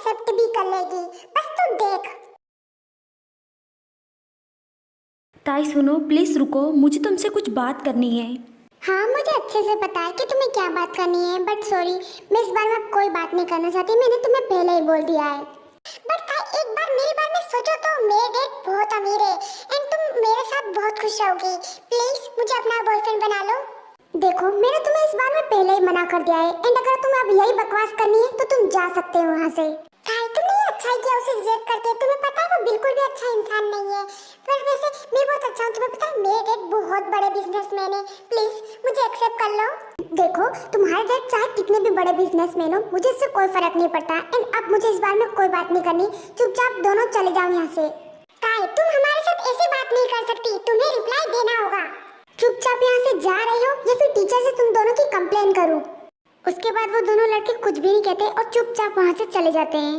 Accept भी कर लेगी, बस तू देख। ताई सुनो, प्लीज रुको, मुझे तुमसे कुछ बात करनी है। हाँ, मुझे अच्छे से पता है कि तुम्हें क्या बात करनी है, बट सॉरी, मैं इस बार में कोई बात नहीं करना चाहती। मैंने तुम्हें पहले ही बोल दिया है। बट ताई, एक बार मेरे बारे में सोचो तो, मेरा डैड बहुत अमीर है एंड तुम मेरे साथ बहुत खुश रहोगी। प्लीज मुझे अपना बॉयफ्रेंड बना लो। देखो, मैंने तुम्हें इस बार में पहले ही मना कर दिया है एंड अगर तुम्हें अब यही बकवास करनी है तो तुम जा सकते हो वहाँ से। ताई, तुमने ये अच्छा ही किया उसे रिजेक्ट करके। तुम्हें पता है वो बिल्कुल भी अच्छा इंसान नहीं है। पर वैसे मैं बहुत अच्छा हूँ, तुम्हें पता है मेरे डैड बहुत बड़े बिजनेसमैन है। प्लीज मुझे एक्सेप्ट कर लो। देखो, तुम्हारे डैड चाहे कितने भी बड़े बिजनेसमैन हो, मुझे इससे कोई फर्क नहीं पड़ता एंड अब मुझे इस बार में कोई बात नहीं करनी। चुपचाप दोनों चले जाओ यहाँ से। ताई, तुम हमारे साथ ऐसी बात नहीं कर सकती, तुम्हें रिप्लाई देना होगा। चुपचाप यहाँ से जा रहे हो या फिर टीचर से तुम दोनों की कंप्लेन करूँ? उसके बाद वो दोनों लड़के कुछ भी नहीं कहते और चुपचाप वहाँ से चले जाते हैं।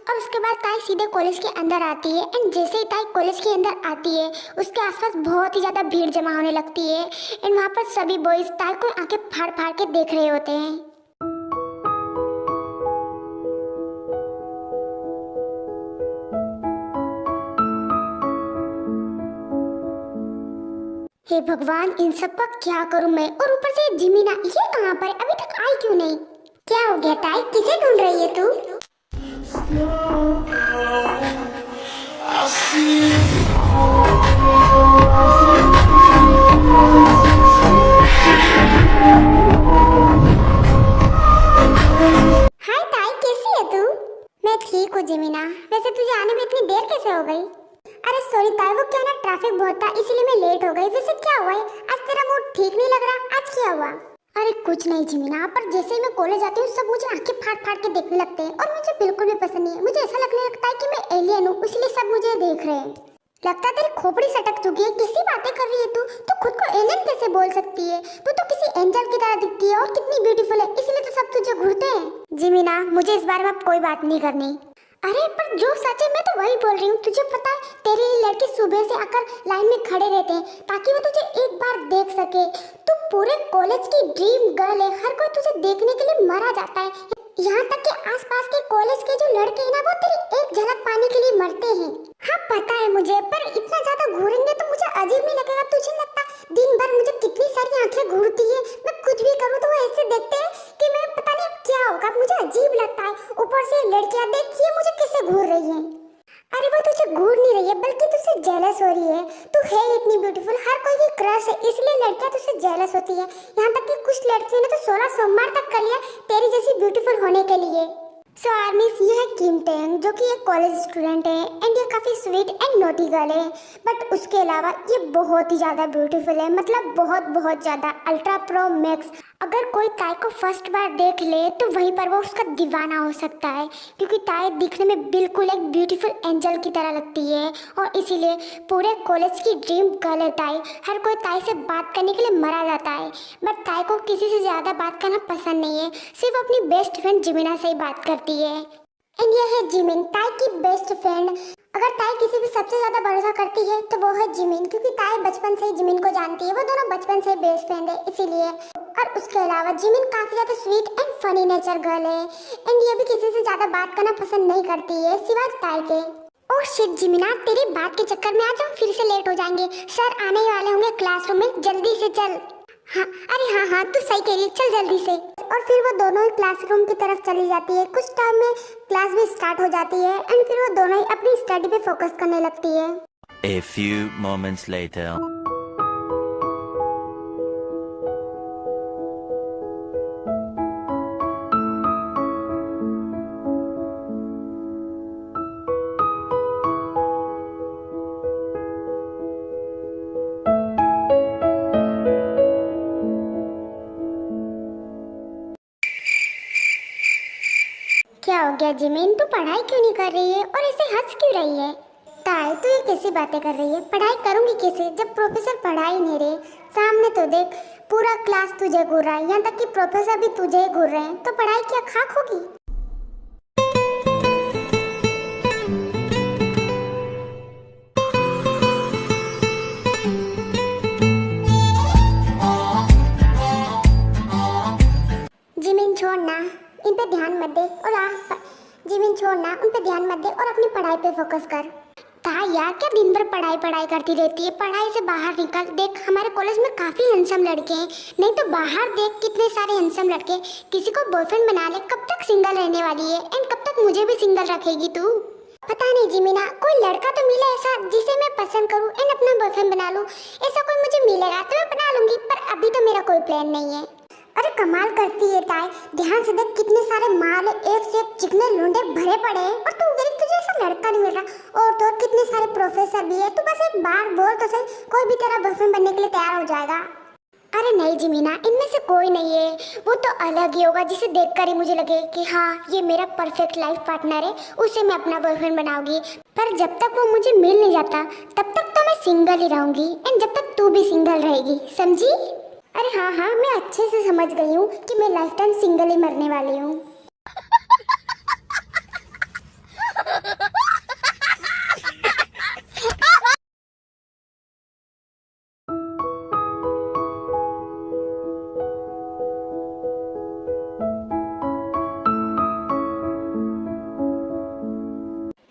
और उसके बाद ताई सीधे कॉलेज के अंदर आती है एंड जैसे ही ताई कॉलेज के अंदर आती है उसके आसपास बहुत ही ज़्यादा भीड़ जमा होने लगती है एंड वहाँ पर सभी बॉयज ताई को आंखें फाड़ फाड़ के देख रहे होते हैं। हे भगवान, इन सब का क्या करूं मैं? और ऊपर से जिमीना, ये कहाँ पर अभी तक आई क्यों नहीं? क्या हो गया ताई, किसे ढूंढ रही है तू? हाय ताई, कैसी है तू? मैं ठीक हूँ जिमीना। वैसे तुझे आने में इतनी देर कैसे हो गई? अरे सॉरी ताई, वो क्या ना ट्रैफिक बहुत था इसीलिए मैं लेट हो गई। वैसे क्या हुआ है? आज तेरा मूड ठीक नहीं लग रहा, आज क्या हुआ? अरे कुछ नहीं जिमीना, पर जैसे ही मैं कॉलेज आती हूँ सब मुझे आंखें फाड़ फाड़ के देखने लगते हैं और मुझे बिल्कुल भी पसंद नहीं है। मुझे ऐसा लगने लगता है कि मैं एलियन हूँ, इसलिए सब मुझे देख रहे हैं। लगता है तेरी खोपड़ी सटक चुकी है। कैसी बातें कर रही है तू? तो खुद को एलियन कैसे बोल सकती है? तू तो किसी एंजल की तरह दिखती है और कितनी ब्यूटीफुल है, इसलिए तो सब तुझे घूरते हैं। जिमीना, मुझे इस बारे में अब कोई बात नहीं करनी। अरे पर जो सच है मैं तो वही बोल रही हूँ। तुझे पता है तेरे लिए लड़के सुबह से आकर लाइन में खड़े रहते हैं ताकि वो तुझे एक बार देख सके। तू पूरे कॉलेज की ड्रीम गर्ल है, हर कोई तुझे देखने के लिए मरा जाता है। यहाँ तक कि आसपास के कॉलेज के जो लड़के हैं ना, वो तेरी एक झलक पाने के लिए मरते हैं। हाँ पता है मुझे, पर इतना ज्यादा घूरेंगे तो मुझे अजीब नहीं लगेगा? तुझे लगता दिन भर मुझे कितनी सारी आंखें घूरती है, मैं कुछ भी करूँ तो वो ऐसे देखते हैं कि मैं पता नहीं क्या होगा। मुझे अजीब लगता है। ऊपर से लड़कियां देखिए मुझे कैसे घूर रही है। अरे वो तुझे घूर नहीं रही है, बल्कि तुझसे जेलस हो रही है। तू है इतनी ब्यूटीफुल, हर कोई की क्रश है, इसलिए लड़कियां तुझसे जेलस होती है। यहाँ तक कि कुछ लड़कियों ने तो 16 सोमवार तक कर लिया तेरी जैसी ब्यूटीफुल होने के लिए। सो आर्मीस, ये है किम टेंग जो कि एक कॉलेज स्टूडेंट है एंड ये काफ़ी स्वीट एंड नोटी गर्ल है। बट उसके अलावा ये बहुत ही ज़्यादा ब्यूटीफुल है, मतलब बहुत बहुत ज़्यादा अल्ट्रा प्रो मैक्स। अगर कोई ताई को फर्स्ट बार देख ले तो वहीं पर वो उसका दीवाना हो सकता है, क्योंकि ताई दिखने में बिल्कुल एक ब्यूटीफुल एंजल की तरह लगती है और इसीलिए पूरे कॉलेज की ड्रीम गर्ल है ताई। हर कोई ताई से बात करने के लिए मरा जाता है, बट ताई को किसी से ज़्यादा बात करना पसंद नहीं है, सिर्फ अपनी बेस्ट फ्रेंड जिमिना से ही बात करती है। एंड ये है जिमिन, ताई की बेस्ट फ्रेंड। अगर ताई किसी भी सबसे ज्यादा भरोसा करती है तो वो है जिमिन, क्योंकि ताई बचपन से ही जिमिन को जानती है। वो दोनों बचपन से बेस्ट फ्रेंड है इसीलिए। और उसके अलावा जिमिन काफी ज्यादा sweet and funny nature girl है एंड ये भी किसी से ज्यादा बात करना पसंद नहीं करती है सिवाय ताई के। ओह शिट जिमिना, तेरी बात के चक्कर में आज हम फिर से लेट हो जाएंगे। सर आने ही वाले होंगे क्लासरूम में, जल्दी से चल। हाँ अरे हाँ तू सही कह रही है, चल जल्दी से। और फिर वो दोनों ही क्लासरूम की तरफ चली जाती है। कुछ टाइम में क्लास भी स्टार्ट हो जाती है एंड फिर वो दोनों ही अपनी स्टडी पे फोकस करने लगती है। A few moments later. क्या हो गया जिमिन, तू पढ़ाई क्यों नहीं कर रही है और ऐसे हंस क्यों रही है? ताई तू ये कैसी बातें कर रही है? पढ़ाई करूंगी कैसे जब प्रोफेसर पढ़ा ही नहीं रहे? सामने तो देख पूरा क्लास तुझे घूर रहा है, यहाँ तक कि प्रोफेसर भी तुझे ही घूर रहे हैं, तो पढ़ाई क्या खाक होगी? जिमिन छोड़ना, इन पे ध्यान मत दे और जिमिन छोड़ना, उन पे ध्यान मत दे और अपनी पढ़ाई पे फोकस कर। ता यार क्या दिन भर पढ़ाई पढ़ाई करती रहती है, पढ़ाई से बाहर निकल। देख हमारे कॉलेज में काफी हैंडसम लड़के हैं, नहीं तो बाहर देख कितने सारे हैंडसम लड़के। किसी को बॉयफ्रेंड बना ले, कब तक सिंगल रहने वाली है एंड कब तक मुझे भी सिंगल रखेगी तू? पता नहीं जिमिना, कोई लड़का तो मिले ऐसा जिसे मैं पसंद करूं एंड अपना बॉयफ्रेंड बना लूं। ऐसा कोई मुझे मिलेगा तो मैं बना लूंगी, पर अभी तो मेरा कोई प्लान नहीं है। अरे कमाल करती है ताई, ध्यान से देख कितने सारे माल एक से एक चिकने लुंडे भरे पड़े हैं और तू गरीब, तुझे ऐसा लड़का नहीं मिल रहा। और तो कितने सारे प्रोफेसर भी है, तू बस एक बार बोल तो सही, कोई भी तेरा बॉयफ्रेंड बनने के लिए तैयार हो जाएगा। अरे नहीं जिमीना, इनमें से कोई नहीं है, वो तो अलग ही होगा जिसे देखकर ही मुझे लगे कि हाँ ये मेरा परफेक्ट लाइफ पार्टनर है, उसे मैं अपना बॉयफ्रेंड बनाऊंगी। पर जब तक वो मुझे मिल नहीं जाता तब तक तो मैं सिंगल ही रहूंगी एंड जब तक तू भी सिंगल रहेगी, समझी? अरे हाँ हाँ, मैं अच्छे से समझ गई हूँ कि मैं लाइफ टाइम सिंगल ही मरने वाली हूँ।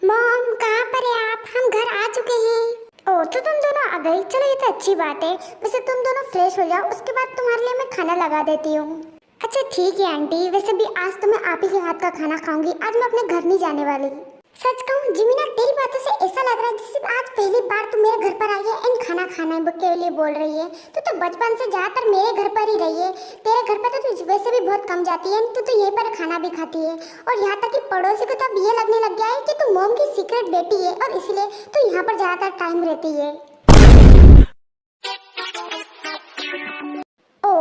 मॉम कहाँ पर है आप? हम घर आ चुके हैं। ओ तो तुम दोनों आ गई, चलो ये तो अच्छी बात है। वैसे तुम दोनों फ्रेश हो जाओ, उसके बाद तुम्हारे लिए मैं खाना लगा देती हूँ। अच्छा ठीक है आंटी, वैसे भी आज तो मैं आप ही के हाथ का खाना खाऊंगी, आज मैं अपने घर नहीं जाने वाली। सच कहूँ जिमीना, तेरी बातों से ऐसा लग रहा है जैसे आज पहली बार तू मेरे घर पर आई है एंड खाना खाना के लिए बोल रही है। तो बचपन से ज्यादातर मेरे घर पर ही रही है, तेरे घर पर तो तू वैसे भी बहुत कम जाती है, तो यहीं पर खाना भी खाती है। और यहाँ तक कि पड़ोसी को तो अब ये लगने लग गया है कि तू मॉम की सीक्रेट बेटी है और इसलिए तू यहाँ पर ज्यादातर टाइम रहती है। ओ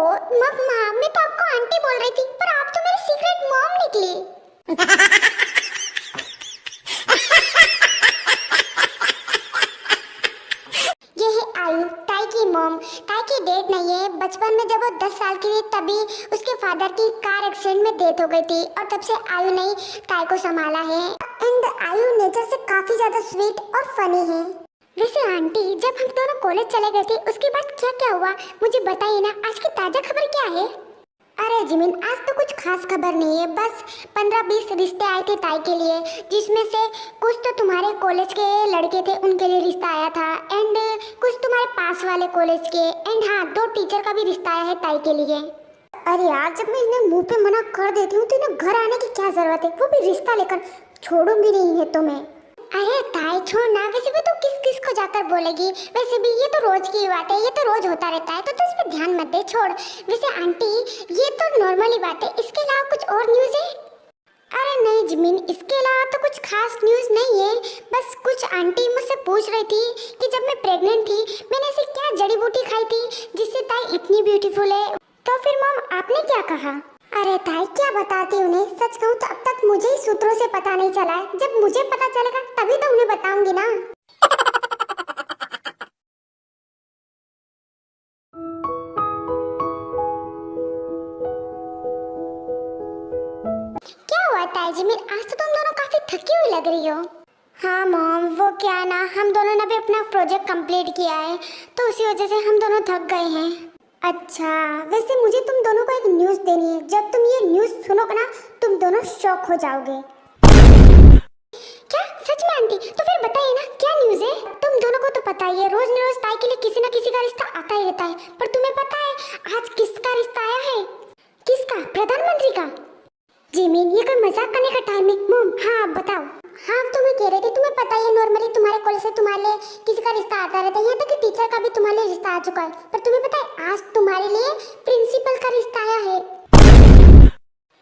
मम्मा, मैं तो आपको आंटी बोल रही थी, पर आप तो मेरी सीक्रेट मॉम निकली। ये है आयु, ताई की मॉम। ताई की डेट नहीं है, बचपन में जब वो 10 साल की थी तभी उसके फादर की कार एक्सीडेंट में डेथ हो गई थी और तब से आयु ने ताई को संभाला है। एंड आयु नेचर से काफी ज्यादा स्वीट और फनी है। वैसे आंटी, जब हम दोनों कॉलेज चले गए थे उसके बाद क्या क्या हुआ मुझे बताइए ना, आज की ताजा खबर क्या है? अरे जिमिन, आज तो कुछ खास खबर नहीं है, बस 15-20 रिश्ते आए थे ताई के लिए, जिसमें से कुछ तो तुम्हारे कॉलेज के लड़के थे, उनके लिए रिश्ता आया था एंड कुछ तुम्हारे पास वाले कॉलेज के एंड हाँ 2 टीचर का भी रिश्ता आया है ताई के लिए। अरे यार, जब मैं इन्हें मुंह पे मना कर देती हूँ तो इन्हें घर आने की क्या जरूरत है, वो भी रिश्ता लेकर। छोड़ूंगी नहीं है तो मैं। अरे ताई छोड़ ना, वैसे भी तो किस किस को जाकर बोलेगी, वैसे भी ये तो रोज की बात है, ये तो रोज होता रहता है, तो इस पर ध्यान मत दे, छोड़। वैसे आंटी ये तो नॉर्मली बात है, इसके अलावा कुछ और न्यूज़ है? अरे नहीं जिमिन, इसके अलावा तो कुछ खास न्यूज़ नहीं है, बस कुछ आंटी मुझसे पूछ रही थी कि जब मैं प्रेग्नेंट थी मैंने ऐसी क्या जड़ी बूटी खाई थी जिससे ताई इतनी ब्यूटीफुल है। तो फिर मॉम आपने क्या कहा? अरे ताई क्या बताती उन्हें, सच कहूँ तो अब तक मुझे ही सूत्रों से पता नहीं चला है, जब मुझे पता चलेगा तभी तो उन्हें बताऊंगी ना। क्या हुआ ताई जी, आज तो तुम दोनों काफी थकी हुई लग रही हो। हाँ मॉम, वो क्या ना, हम दोनों ने भी अपना प्रोजेक्ट कंप्लीट किया है तो उसी वजह से हम दोनों थक गए हैं। अच्छा, वैसे मुझे तुम दोनों को एक न्यूज़ देनी है, जब तुम ये न्यूज़ सुनोगे ना तुम दोनों शॉक हो जाओगे। क्या सच में आंटी? तो फिर बताइए ना क्या न्यूज़ है? तुम दोनों को तो पता ही है, रोज न रोज ताई के लिए किसी न किसी का रिश्ता आता ही रहता है, पर तुम्हें पता है आज किसका रिश्ता आया है? किसका? प्रधानमंत्री का। जिमिन, ये कोई मजाक करने का टाइम है। मॉम हाँ बताओ। हाँ तो मैं कह रही थी, तुम्हें पता ही है नॉर्मली तुम्हारे कॉलेज से तुम्हारे लिए किसी का रिश्ता आता रहता है, यहाँ तक कि टीचर का भी तुम्हारे लिए रिश्ता आ चुका है, पर तुम्हें पता है आज तुम्हारे लिए प्रिंसिपल का रिश्ता आया है।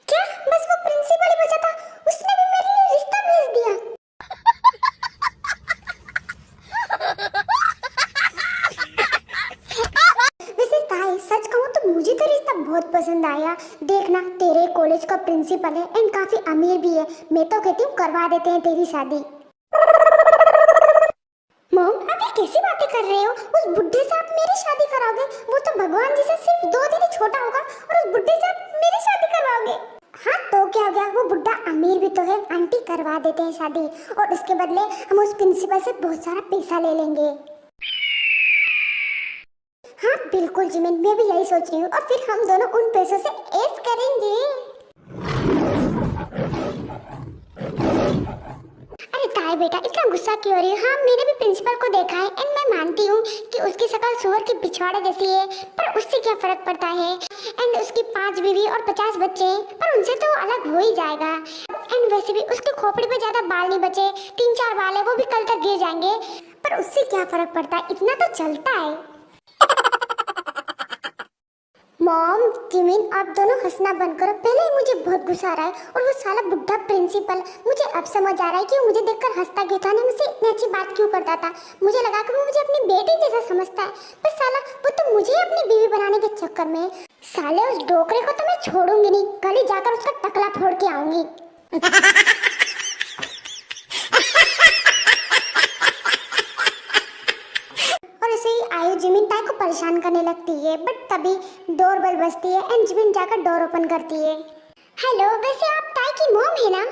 क्या बस वो प्रिंसिपल ही बचा था, उसने भी मेरे लिए रिश्ता भेज दिया? वैसे ताई सच कहूँ तो मुझे तो रिश्ता बहुत पसंद आया। देखना तेरे कॉलेज का प्रिंसिपल है एंड काफी अमीर भी है, मैं तो कहती हूँ करवा देते हैं तेरी शादी। मॉम आप ये कैसी बातें कर रहे हो? उस बुड्ढे से आप मेरी शादी कराओगे? वो तो भगवान जी से सिर्फ 2 दिन ही छोटा होगा और उस बुड्ढे से आप मेरी शादी करवाओगे? हाँ तो क्या हो गया, वो बुड्ढा अमीर भी तो है, आंटी करवा देते हैं शादी और उसके बदले हम उस प्रिंसिपल से बहुत सारा पैसा ले लेंगे। हाँ बिल्कुल जिमिन, मैं भी यही सोच रही हूँ और फिर हम दोनों उन पैसों से ऐश करेंगे। क्यों हो रही है? हाँ, मैंने भी प्रिंसिपल को देखा है एंड मैं मानती हूँ कि उसकी शक्ल सुअर के पिछवाड़े जैसी है, पर उससे क्या फर्क पड़ता है? एंड उसकी 5 बीवी और 50 बच्चे हैं, पर उनसे तो अलग हो ही जाएगा। एंड वैसे भी उसके खोपड़ी पे ज्यादा बाल नहीं बचे, 3-4 बाल है, वो भी कल तक गिर जाएंगे, पर उससे क्या फर्क पड़ता है? इतना तो चलता है। मॉम, जिमिन, आप दोनों हंसना बंद करो। पहले ही मुझे बहुत गुस्सा आ रहा है और वो साला बुढ़ा प्रिंसिपल, मुझे अब समझ आ रहा है कि वो मुझे देखकर हंसता क्यों था, मुझसे इतनी अच्छी बात क्यों करता था। मुझे लगा कि वो मुझे अपनी बेटी जैसा समझता है, पर साला वो तो मुझे अपनी बीवी बनाने के चक्कर में। साले उस डोकरे को तो मैं छोड़ूंगी नहीं, कल ही जाकर उसका टकला फोड़ के आऊंगी। और ऐसे ही आयु जिमिन ताई को परेशान करने लगती है, बट तभी डोरबेल बजती है एंड जिमिन जाकर डोर ओपन करती है। हेलो, वैसे आप ताई की मॉम है ना?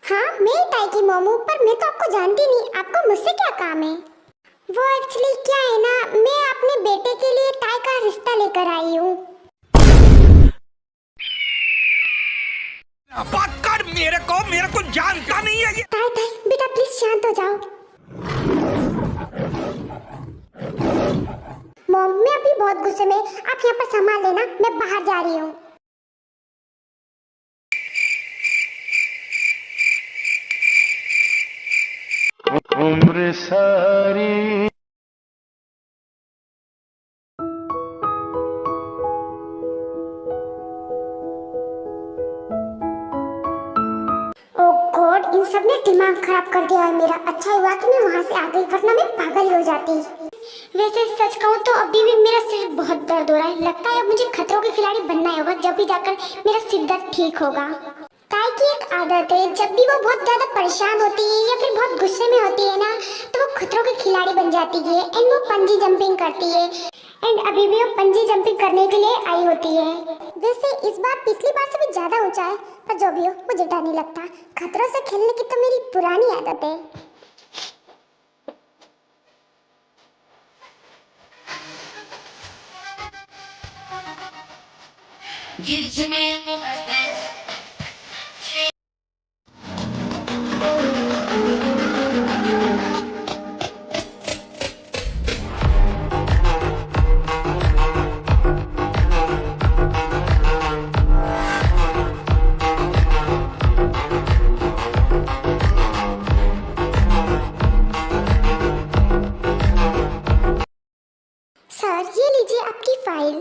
हाँ, मैं ताई की मॉम हूँ, पर मैं तो आपको जानती नहीं, आपको मुझसे क्या काम है? वो एक्चुअली क्या है ना, मैं अपने बेटे के लिए ताई का रिश्ता लेकर आई हूँ। बात कर, मेरे को जानता नहीं है ये। ताई ताई बेटा प्लीज शांत हो जाओ। मॉम, मैं अभी बहुत गुस्से में, आप यहाँ पर संभाल लेना, मैं बाहर जा रही हूँ। उम्र सारी ओह गॉड, इन सब ने दिमाग खराब कर दिया है मेरा। अच्छा हुआ कि मैं वहाँ से आ गई, वरना मैं पागल हो जाती। वैसे सच कहूँ तो अभी भी मेरा सिर बहुत दर्द हो रहा है। लगता है अब मुझे खतरों के खिलाड़ी बनना होगा, जब भी जाकर मेरा सिर दर्द ठीक होगा। ताई की एक आदत है, जब भी वो बहुत ज्यादा परेशान होती है या फिर बहुत गुस्से में होती है ना, तो वो खतरों की खिलाड़ी बन जाती है एंड वो पंजी जंपिंग करती है। एंड अभी भी वो पंजी जंपिंग करने के लिए आई होती है। वैसे इस बार पिछली बार से भी ज्यादा ऊंचा है, पर जो भी हो मुझे डर नहीं लगता। खतरों से खेलने की तो मेरी पुरानी आदत है। सर, ये लीजिए आपकी फाइल।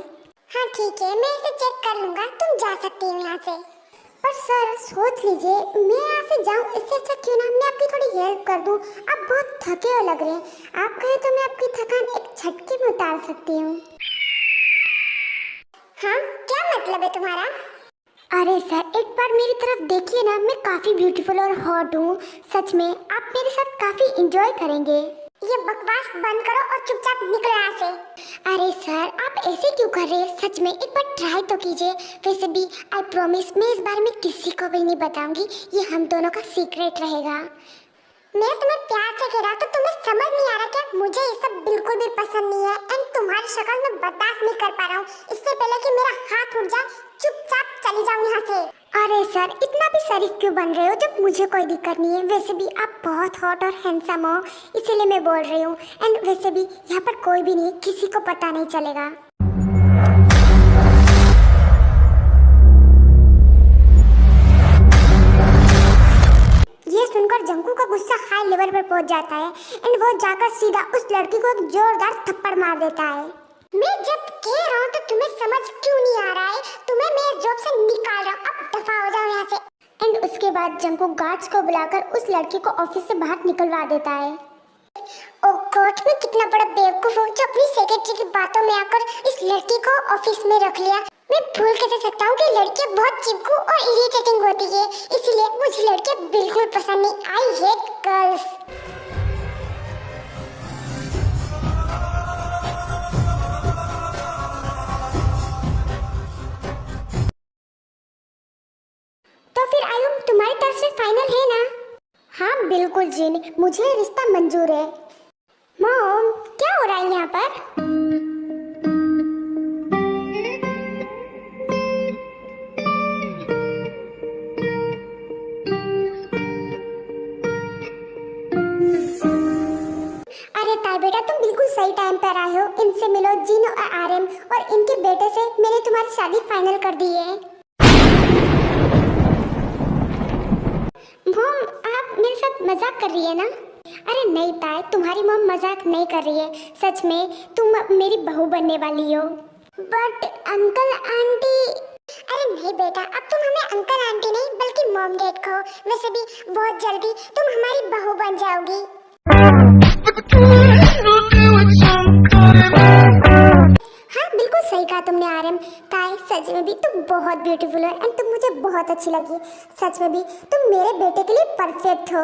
हाँ ठीक है, मैं इसे चेक कर लूंगा, तुम जा सकती हो यहाँ से। पर सर सोच लीजिए, मैं यहाँ से जाऊँ, इससे अच्छा क्यों ना मैं आपकी थोड़ी हेल्प कर दूँ। आप बहुत थके हुए लग रहे हैं, आप कहें तो मैं आपकी थकान एक झटके में उतार सकती हूँ। हाँ, क्या मतलब है तुम्हारा? अरे सर, एक बार मेरी तरफ देखिए ना, मैं काफी ब्यूटीफुल और हॉट हूँ। सच में आप मेरे साथ काफी एंजॉय करेंगे। ये बकवास बंद करो और चुपचाप निकलो यहाँ से। अरे सर, आप ऐसे क्यों कर रहे हैं? सच में एक बार ट्राई तो कीजिए। वैसे भी आई प्रॉमिस, मैं इस बारे में किसी को भी नहीं बताऊंगी, ये हम दोनों का सीक्रेट रहेगा। मैं तुम्हें प्यार से कह रहा तो तुम्हें समझ नहीं आ रहा क्या? मुझे ये सब बिल्कुल भी पसंद नहीं है एंड तुम्हारी शक्ल में बर्दाश्त नहीं कर पा रहा हूँ। इससे पहले कि मेरा हाथ उठ जाए, चुपचाप चली जाऊँ यहाँ से। अरे सर, इतना भी शरीफ क्यों बन रहे हो जब मुझे कोई दिक्कत नहीं है? वैसे भी आप बहुत हॉट और हैंडसम हो, इसीलिए मैं बोल रही हूँ। एंड वैसे भी यहाँ पर कोई भी नहीं, किसी को पता नहीं चलेगा। ये सुनकर जंकू का गुस्सा हाई लेवल पर पहुंच जाता है एंड वो जाकर सीधा उस लड़की को एक जोरदार थप्पड़ मार देता है। मैं जब कह रहा हूँ तो तुम्हें समझ क्यों नहीं आ रहा है? तुम्हें मैं जॉब से निकाल रहा हूँ, अब दफा हो जाओ यहाँ से। एंड उसके बाद जंकू गार्ड्स को बुलाकर उस लड़की को ऑफिस से बाहर निकलवा देता है। ओह गॉड, मैं कितना बड़ा बेवकूफ हूँ जो अपनी सेक्रेटरी की बातों में आकर इस लड़की को ऑफिस में रख लिया। मैं भूल कैसे सकता हूँ कि लड़कियाँ बहुत चिपकू और इरिटेटिंग होती है, इसीलिए मुझे लड़कियाँ बिल्कुल पसंद नहीं। I hate girls. तो फिर आयुम, तुम्हारी तरफ से फाइनल है ना? हाँ बिल्कुल जिन, मुझे रिश्ता मंजूर है। मॉम, क्या हो रहा है यहाँ पर? सही टाइम पर आए हो। इनसे मिलो, जिन और आर्यन और इनके बेटे से मैंने तुम्हारी शादी फाइनल कर दी है। मॉम, आप मेरे साथ मजाक कर रही है ना? अरे नहीं ताई, तुम्हारी मॉम मजाक नहीं कर रही है, सच में तुम अब मेरी बहू बनने वाली हो। But uncle aunty. अरे नहीं बेटा, अब तुम हमें अंकल आंटी नहीं बल्कि मॉम डैड कहो। वैसे भी बहुत जल्दी तुम हमारी बहू बन जाओगी। हाँ बिल्कुल सही कहा तुमने आर्यन। ताई सच में भी तुम बहुत ब्यूटीफुल हो एंड तुम मुझे बहुत अच्छी लगी। सच में भी तुम मेरे बेटे के लिए परफेक्ट हो।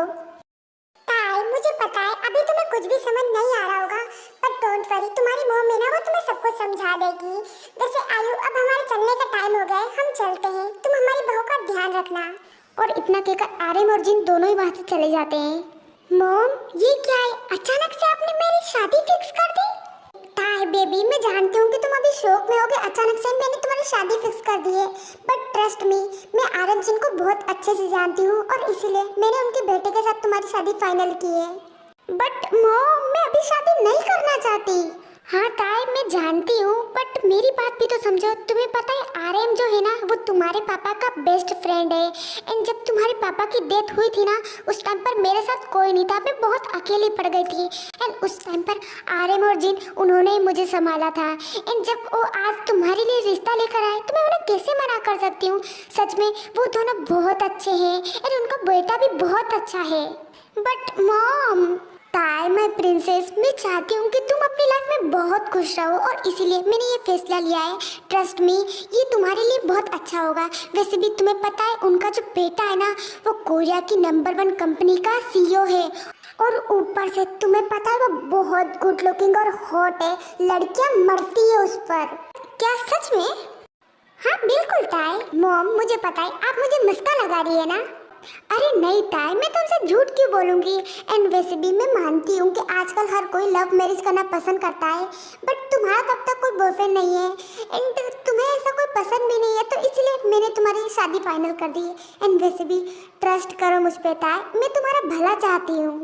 ताई मुझे पता है अभी तुम्हें कुछ भी समझ नहीं आ रहा होगा, पर डोंट वरी, तुम्हारी मॉम है ना, वो तुम्हें सब कुछ समझा देगी। वैसे आयु, अब हमारे चलने का टाइम हो गया है, हम चलते हैं। तुम हमारी बहू का ध्यान रखना। और इतना कहकर आर्यन और जिन दोनों ही वहाँ से चले जाते हैं। मॉम, ये क्या है? अचानक से आपने मेरी शादी फिक्स कर दी? ताई बेबी, मैं जानती हूँ कि तुम अभी शौक में होगे, अचानक से मैंने तुम्हारी शादी फिक्स कर दी है, बट ट्रस्ट मी, मैं आर्यन जिन को बहुत अच्छे से जानती हूँ और इसीलिए मैंने उनके बेटे के साथ तुम्हारी शादी फाइनल की है। बट मॉम, मैं अभी शादी नहीं करना चाहती। हाँ ताई, मैं जानती हूँ, बट मेरी बात भी तो समझो। तुम्हें पता है आर्यन जो है ना, वो तुम्हारे पापा का बेस्ट फ्रेंड है। एंड जब तुम्हारे पापा की डेथ हुई थी ना, उस टाइम पर मेरे साथ कोई नहीं था, मैं बहुत अकेली पड़ गई थी। एंड उस टाइम पर आर्यन और जिन, उन्होंने ही मुझे संभाला था। एंड जब वो आज तुम्हारे लिए रिश्ता लेकर आए तो मैं उन्हें कैसे मना कर सकती हूँ? सच में वो दोनों बहुत अच्छे हैं एंड उनका बेटा भी बहुत अच्छा है। बट मॉम, ताई माय प्रिंसेस, मैं चाहती हूँ कि तुम अपनी लाइफ में बहुत खुश रहो और इसीलिए मैंने ये फैसला लिया है। ट्रस्ट मी, ये तुम्हारे लिए बहुत अच्छा होगा। वैसे भी तुम्हें पता है उनका जो बेटा है ना, वो कोरिया की नंबर 1 कंपनी का CEO है। और ऊपर से तुम्हें पता है वो बहुत गुड लुकिंग और हॉट है, लड़कियां मरती है उस पर। क्या सच में? हाँ बिल्कुल ताई। मॉम, मुझे पता है आप मुझे मस्का लगा रही है ना। अरे नहीं ताई, मैं तुमसे झूठ क्यों बोलूँगी? एंड वैसे भी मैं मानती हूँ कि आजकल हर कोई लव मैरिज करना पसंद करता है, बट तुम्हारा तब तक कोई बॉयफ्रेंड नहीं है एंड तुम्हें ऐसा कोई पसंद भी नहीं है, तो इसलिए मैंने तुम्हारी शादी फाइनल कर दी है। एंड वैसे भी ट्रस्ट करो मुझ पे ताई, मैं तुम्हारा भला चाहती हूँ।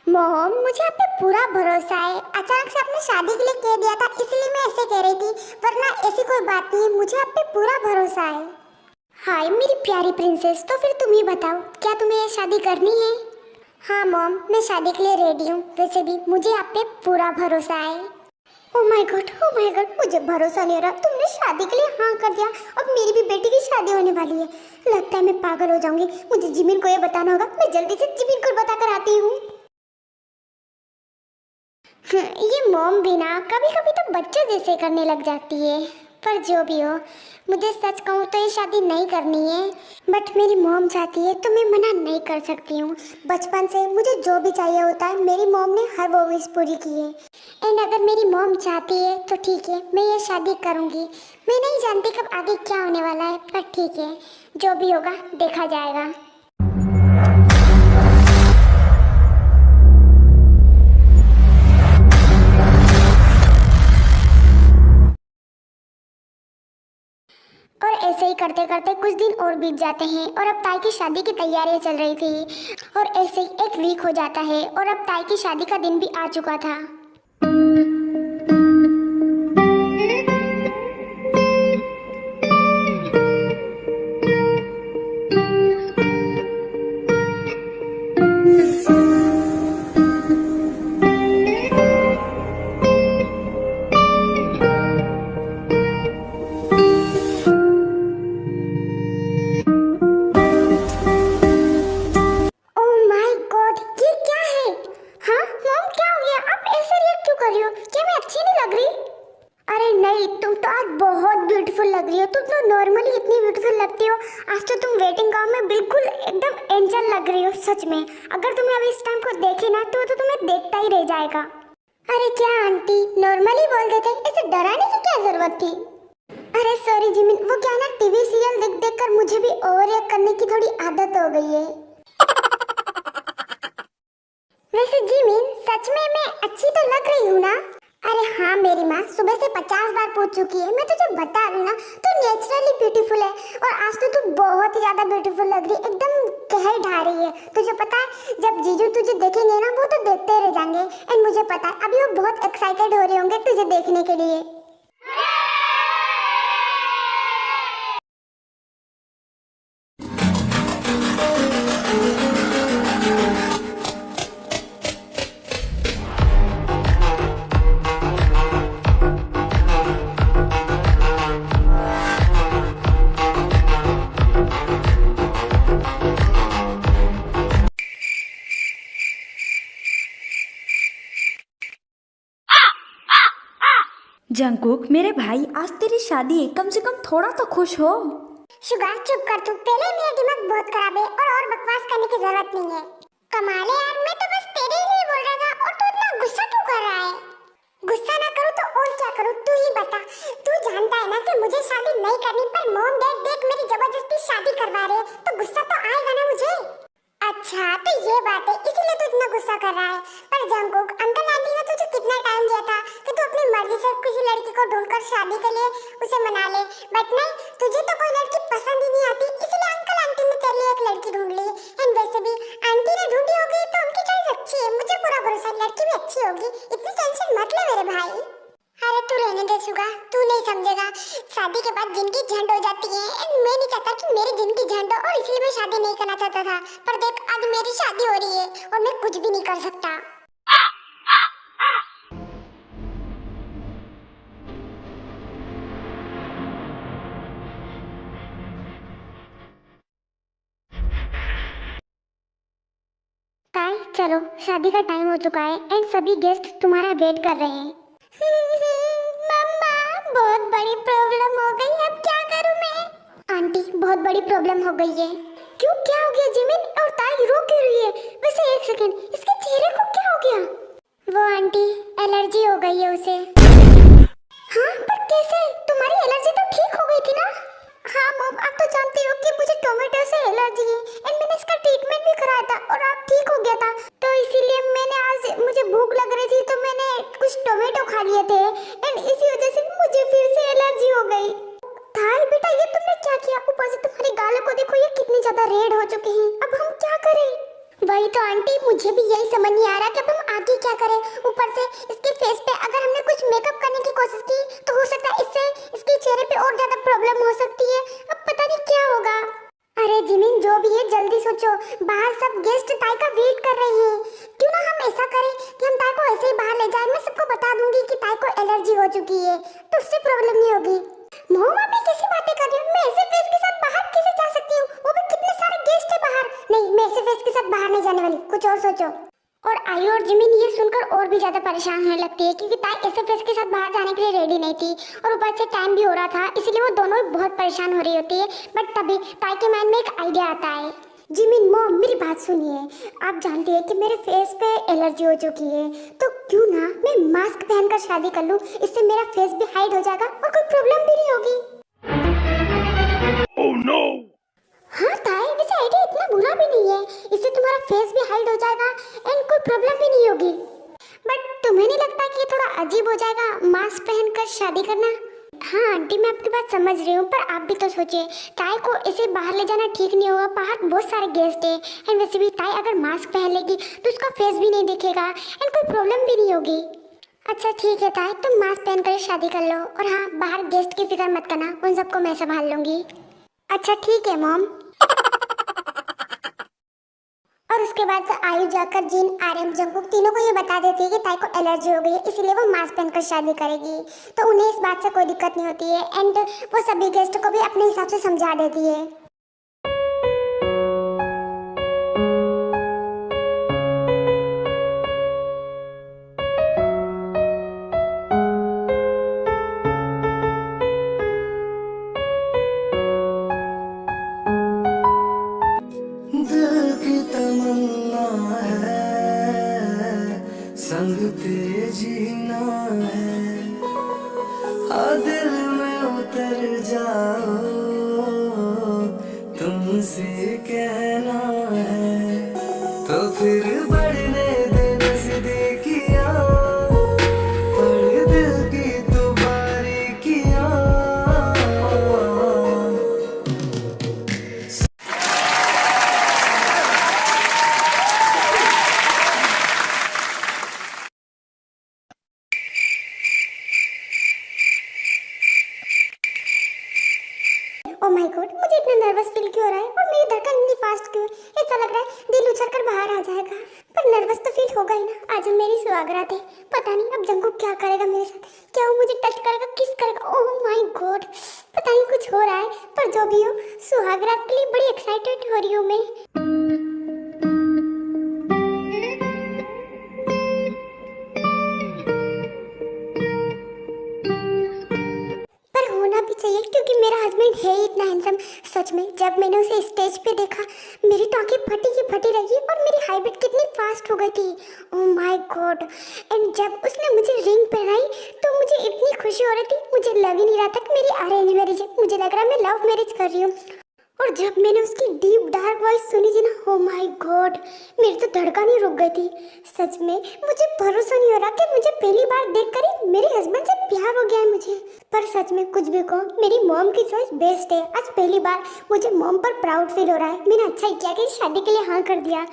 मॉम, मुझे आप पे पूरा भरोसा है। अचानक से आपने शादी के लिए कह दिया था, इसलिए मैं ऐसे कह रही थी, वरना ऐसी कोई बात नहीं है। मुझे आप पे पूरा भरोसा है। हाय मेरी प्यारी प्रिंसेस, तो फिर तुम ही बताओ, क्या तुम्हें ये शादी करनी है? हाँ मॉम, मैं शादी के लिए रेडी हूँ। वैसे भी मुझे आप पे पूरा भरोसा है। ओह माय गॉड, मुझे भरोसा नहीं हो रहा। तुमने शादी के लिए हाँ कर दिया, अब मेरी भी बेटी की शादी होने वाली है। लगता है मैं पागल हो जाऊंगी। मुझे जिमिन को ये बताना होगा। मैं जल्दी से जिमिन को बताकर आती हूँ। ये मॉम भी ना कभी कभी तो बच्चों जैसे करने लग जाती है। पर जो भी हो, मुझे सच कहूँ तो ये शादी नहीं करनी है, बट मेरी मॉम चाहती है तो मैं मना नहीं कर सकती हूँ। बचपन से मुझे जो भी चाहिए होता है मेरी मॉम ने हर वो विश पूरी की है। एंड अगर मेरी मॉम चाहती है तो ठीक है, मैं ये शादी करूँगी। मैं नहीं जानती कब आगे क्या होने वाला है, पर ठीक है, जो भी होगा देखा जाएगा। और ऐसे ही करते करते कुछ दिन और बीत जाते हैं और अब ताई की शादी की तैयारियां चल रही थी और ऐसे ही एक वीक हो जाता है और अब ताई की शादी का दिन भी आ चुका था। लग रही हो, तुम तो नॉर्मली इतनी ब्यूटीफुल लगती हो, आज तो तुम वेटिंग गाउन में बिल्कुल एकदम एंजल लग रही हो सच में। अगर तुम अभी इस टाइम को देखे ना तो तुम्हें देखता ही रह जाएगा। अरे क्या आंटी, नॉर्मली बोल देते, इसे डराने की क्या जरूरत थी? अरे सॉरी जिमिन, वो क्या ना टीवी सीरियल देख देख कर मुझे भी ओवर रिएक्ट करने की थोड़ी आदत हो गई है। वैसे जिमिन सच में मैं अच्छी तो लग रही हूँ ना? अरे हाँ मेरी माँ सुबह से 50 बार पूछ चुकी है, मैं तुझे बता रही हूँ ना, तू नेचुरली ब्यूटीफुल है और आज तो तू बहुत ही ज्यादा ब्यूटीफुल लग रही है, एकदम कह ढा रही है। तुझे पता है जब जीजू तुझे देखेंगे ना वो तो देखते रह जाएंगे। एंड मुझे पता है अभी वो बहुत एक्साइटेड हो रहे होंगे तुझे देखने के लिए। जंगकुक मेरे भाई, आज तेरी शादी है, कम से कम थोड़ा तो खुश हो। शुगर चुप कर तू, पहले मेरा दिमाग बहुत खराब है और बकवास करने की जरूरत नहीं है। कमाल है यार, मैं तो बस तेरे लिए बोल रहा था और तू इतना गुस्सा क्यों कर रहा है? गुस्सा ना करूँ तो और क्या करूँ तू ही बता। तू जानता है ना कि मुझे शादी नहीं करनी, पर मॉम डैड देख मेरी जबरदस्ती शादी करवा रहे, तो गुस्सा तो आएगा ना मुझे। अच्छा तो ये बात है, इसीलिए तू इतना गुस्सा कर रहा है। पर जंगकुक, अंकल आंटी ने तुझे कितना टाइम दिया था कि तू अपनी मर्जी से किसी लड़की को ढूंढकर शादी के लिए उसे मना ले, बट नहीं, तुझे तो कोई लड़की पसंद ही नहीं आती, इसलिए अंकल आंटी ने तेरे लिए एक लड़की ढूंढ ली। एंड वैसे भी आंटी ने ढूंढी होगी तो उनकी चॉइस अच्छी है, मुझे पूरा भरोसा है लड़की भी अच्छी होगी, इतनी टेंशन मत ले मेरे भाई। अरे तू रहने दे सुगा, तू नहीं समझेगा। शादी के बाद जिंदगी झंड हो जाती है एंड मैं नहीं चाहता कि मेरी जिंदगी झंड हो, और इसलिए मैं शादी नहीं करना चाहता था। पर देख आज मेरी शादी हो रही है और मैं कुछ भी नहीं कर सकता। ताई चलो, शादी का टाइम हो चुका है एंड सभी गेस्ट तुम्हारा वेट कर रहे हैं। मम्मा बहुत बड़ी प्रॉब्लम हो गई, अब क्या करूं मैं? आंटी बहुत बड़ी प्रॉब्लम हो गई है। क्यों, क्या हो गया जिमिन? और ताई रो क्यों रही है? वैसे एक सेकंड, इसके चेहरे को क्या हो गया? वो आंटी एलर्जी हो गई है उसे। हाँ पर कैसे? तुम्हारी एलर्जी तो ठीक हो गई थी ना? हाँ मॉम, आप तो जानती हो कि मुझे टोमेटो से एलर्जी है एंड मैंने इसका ट्रीटमेंट भी कराया था और अब ठीक हो गया था, तो इसीलिए मैंने आज, मुझे भूख लग रही थी तो मैंने कुछ टोमेटो खा लिए थे एंड इसी वजह से मुझे फिर से एलर्जी हो गई। थाई बेटा ये तुमने क्या किया? ऊपर से तुम्हारी गालों को देखो, ये कितनी ज्यादा रेड हो चुकी हैं, अब हम क्या करें? वही तो आंटी, मुझे भी यही समझ नहीं आ रहा कि अब हम आगे क्या करें। ऊपर से इसके फेस पे अगर हमने कुछ मेकअप करने की कोशिश की तो हो सकता है इससे इसके चेहरे पे और ज्यादा प्रॉब्लम हो सकती है, अब पता नहीं क्या होगा। अरे जिमिन जो भी है जल्दी सोचो, बाहर सब गेस्ट ताई का वेट कर रहे हैं। क्यों ना हम ऐसा करें कि हम ताई को ऐसे ही बाहर ले जाए, मैं सबको बता दूंगी कि ताई को एलर्जी हो चुकी है तो उससे प्रॉब्लम नहीं होगी। मोम आप कैसी बातें कर रही हो? मैं ऐसे फेस के साथ बाहर कैसे जा सकती हूँ? वो भी कितने सारे गेस्ट है बाहर। नहीं, मैं ऐसे फेस के साथ बाहर नहीं जाने वाली, कुछ और सोचो। और आयु और जिमिन ये सुनकर और भी ज्यादा परेशान होने लगती है क्योंकि ताई ऐसे फेस के साथ बाहर जाने के लिए रेडी नहीं थी और ऊपर से टाइम भी हो रहा था, इसलिए वो दोनों बहुत परेशान हो रही होती है। बट तभी ताई के माइंड में एक आइडिया आता है। जिमिन मॉम मेरी बात सुनिए, आप जानती है कि मेरे फेस पे एलर्जी हो चुकी है, तो क्यों ना मैं मास्क पहनकर शादी कर लूं, इससे मेरा फेस भी हाइड हो जाएगा और कोई प्रॉब्लम भी नहीं होगी। Oh no! हाँ ताई, वैसे आइडिया इतना बुरा भी नहीं है, इससे तुम्हारा फेस भी हाइड हो जाएगा एंड कोई प्रॉब्लम भी नहीं होगी। बट तुम्हें नहीं लगता कि ये थोड़ा अजीब हो जाएगा मास्क पहनकर शादी करना? हाँ आंटी मैं आपकी बात समझ रही हूँ, पर आप भी तो सोचिए, ताई को ऐसे बाहर ले जाना ठीक नहीं होगा, बाहर बहुत सारे गेस्ट हैं एंड वैसे भी ताई अगर मास्क पहन लेगी तो उसका फेस भी नहीं दिखेगा एंड कोई प्रॉब्लम भी नहीं होगी। अच्छा ठीक है ताई, तुम मास्क पहनकर शादी कर लो, और हाँ बाहर गेस्ट की फिक्र मत करना, उन सबको मैं संभाल लूंगी। अच्छा ठीक है मॉम। और उसके बाद आयु जाकर जिन आर्यन जंगकुक तीनों को ये बता देती है कि ताई को एलर्जी हो गई है, इसलिए वो मास्क पहनकर शादी करेगी, तो उन्हें इस बात से कोई दिक्कत नहीं होती है एंड वो सभी गेस्ट को भी अपने हिसाब से समझा देती है। संग तेरे जीना है, दिल में उतर जाओ तुमसे कहना है, तो फिर बढ़ने दे नज़दीकियां, पढ़ दिल की तो बारीकियां। मेरी धड़कन इतनी फास्ट क्यों? ऐसा लग रहा है दिल उछल कर बाहर आ जाएगा। पर नर्वस तो फील होगा ही ना, आज मेरी सुहागरात है। पता नहीं अब जंकुक क्या करेगा मेरे साथ, क्या वो मुझे टच करेगा, किस करेगा? ओह माय गॉड, पता नहीं कुछ हो रहा है। पर जो भी हो, सुहागरात के लिए बड़ी एक्साइटेड हो रही हूँ मैं। चाहिए क्योंकि मेरा हस्बैंड है ही इतना हैंडसम। सच में जब मैंने उसे स्टेज पे देखा, मेरी तो आंखें फटी की फटी रही और मेरी हार्ट बीट कितनी फास्ट हो गई थी। Oh my God. एंड जब उसने मुझे रिंग पहनाई तो मुझे इतनी खुशी हो रही थी, मुझे लग ही नहीं रहा था कि मेरी अरेंज मैरिज है। मुझे लग रहा है मैं लव मैरिज कर रही हूँ। और जब मैंने उसकी डीप डार्क वॉइस सुनी थी ना, ओ माय गॉड, मेरी तो धड़कन ही रुक गई थी। सच में मुझे भरोसा नहीं हो रहा कि मुझे पहली बार देखकर ही मेरे हस्बैंड से प्यार हो गया है मुझे। पर सच में कुछ भी कहो, मेरी मॉम की चॉइस बेस्ट है। आज पहली बार मुझे मॉम पर प्राउड फील हो रहा है। मैंने अच्छा ही किया कि शादी के लिए हाँ कर दिया।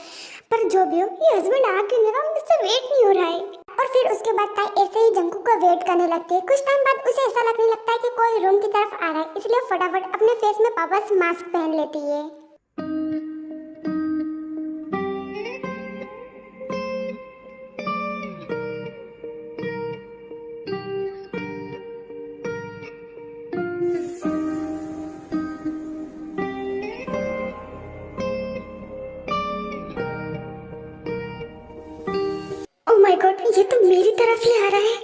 पर जो भी हो, ये हस्बैंड आ क्यों नहीं रहा, मुझसे वेट नहीं हो रहा है। और फिर उसके बाद ताई ऐसे ही जंकुक का वेट करने लगती है। कुछ टाइम बाद उसे ऐसा लगने लगता है कि कोई रूम की तरफ आ रहा है, इसलिए फटाफट अपने फेस में वापस मास्क पहन लेती है। ओह माय गॉड, ये तो मेरी तरफ ही आ रहा है।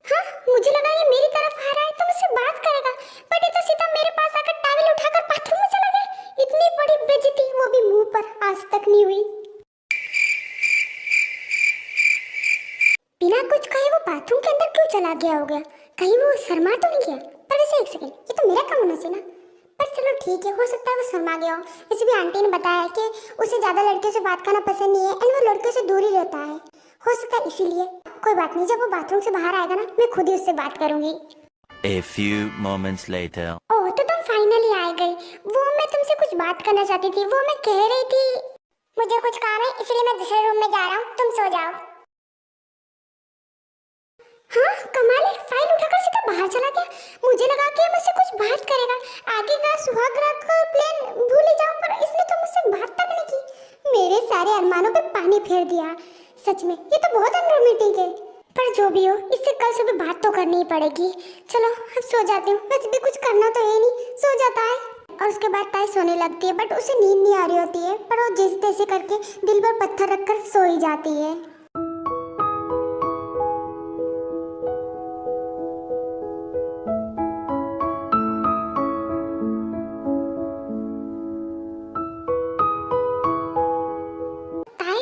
हाँ, मुझे लगा ये मेरी तरफ आ रहा है तो मुझसे बात करेगा, बट ये तो सीधा मेरे पास आकर टॉवल उठाकर बाथरूम में चला गया। इतनी बड़ी बेइज्जती, वो भी मुंह पर, आज तक नहीं हुई। बिना कुछ कहे वो बाथरूम के अंदर क्यों चला गया होगा? कहीं वो शर्मा तो नहीं गया? पर वैसे एक सेकंड, ये तो मेरा काम होना चाहिए ना। पर चलो ठीक है, हो सकता है वो शर्मा गया हो। वैसे भी आंटी ने बताया कि उसे ज्यादा लड़कियों से बात करना पसंद नहीं है एंड वो लड़कियों से दूर ही रहता है। हो सकता है इसीलिए। कोई बात नहीं, जब वो बाथरूम से बाहर आएगा ना, मैं खुद ही उससे बात करूंगी। A few moments later. ओह, तो तुम फाइनली आ गई। वो मैं तुमसे कुछ बात करना चाहती थी। वो मैं कह रही थी, मुझे कुछ काम है इसलिए मैं दूसरे रूम में जा रहा हूँ, तुम सो जाओ। हाँ कमाल है, फाइल उठाकर सीधा बाहर चला गया। मुझे लगा कि मुझसे कुछ बात करेगा। आगे का सुहागरात का प्लान भूल ही जाओ, पर इसने तो मुझसे बात तक नहीं की। मेरे सारे अरमानों पे पानी फेर दिया। सच में ये तो बहुत अनरोमांटिक है। पर जो भी हो, इससे कल सुबह बात तो करनी ही पड़ेगी। चलो अब सो जाती हूँ, वैसे भी कुछ करना तो है नहीं। सो जाता है और उसके बाद ताई सोने लगती है, बट उसे नींद नहीं आ रही होती है। पर वो जैसे तैसे करके दिल पर पत्थर रखकर सो ही जाती है।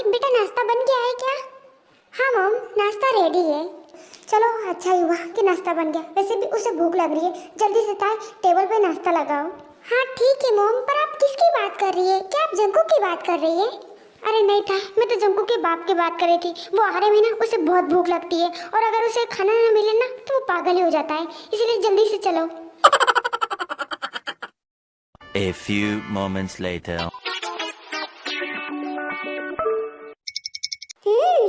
बेटा नाश्ता बन गया है क्या? हाँ मॉम, नाश्ता रेडी है। चलो अच्छा ही हुआ कि नाश्ता बन गया। वैसे भी उसे भूख लग रही है। जल्दी से ताई टेबल पे नाश्ता लगाओ। हाँ ठीक है मॉम, पर आप किसकी बात कर रही है? क्या आप जंकुक की बात कर रही है? अरे नहीं था, मैं तो जंकुक के बाप की बात कर रही थी। वो आ रहे में ना, उसे बहुत भूख लगती है और अगर उसे खाना ना मिले ना तो वो पागल ही हो जाता है। इसलिए जल्दी से चलो। A few moments later.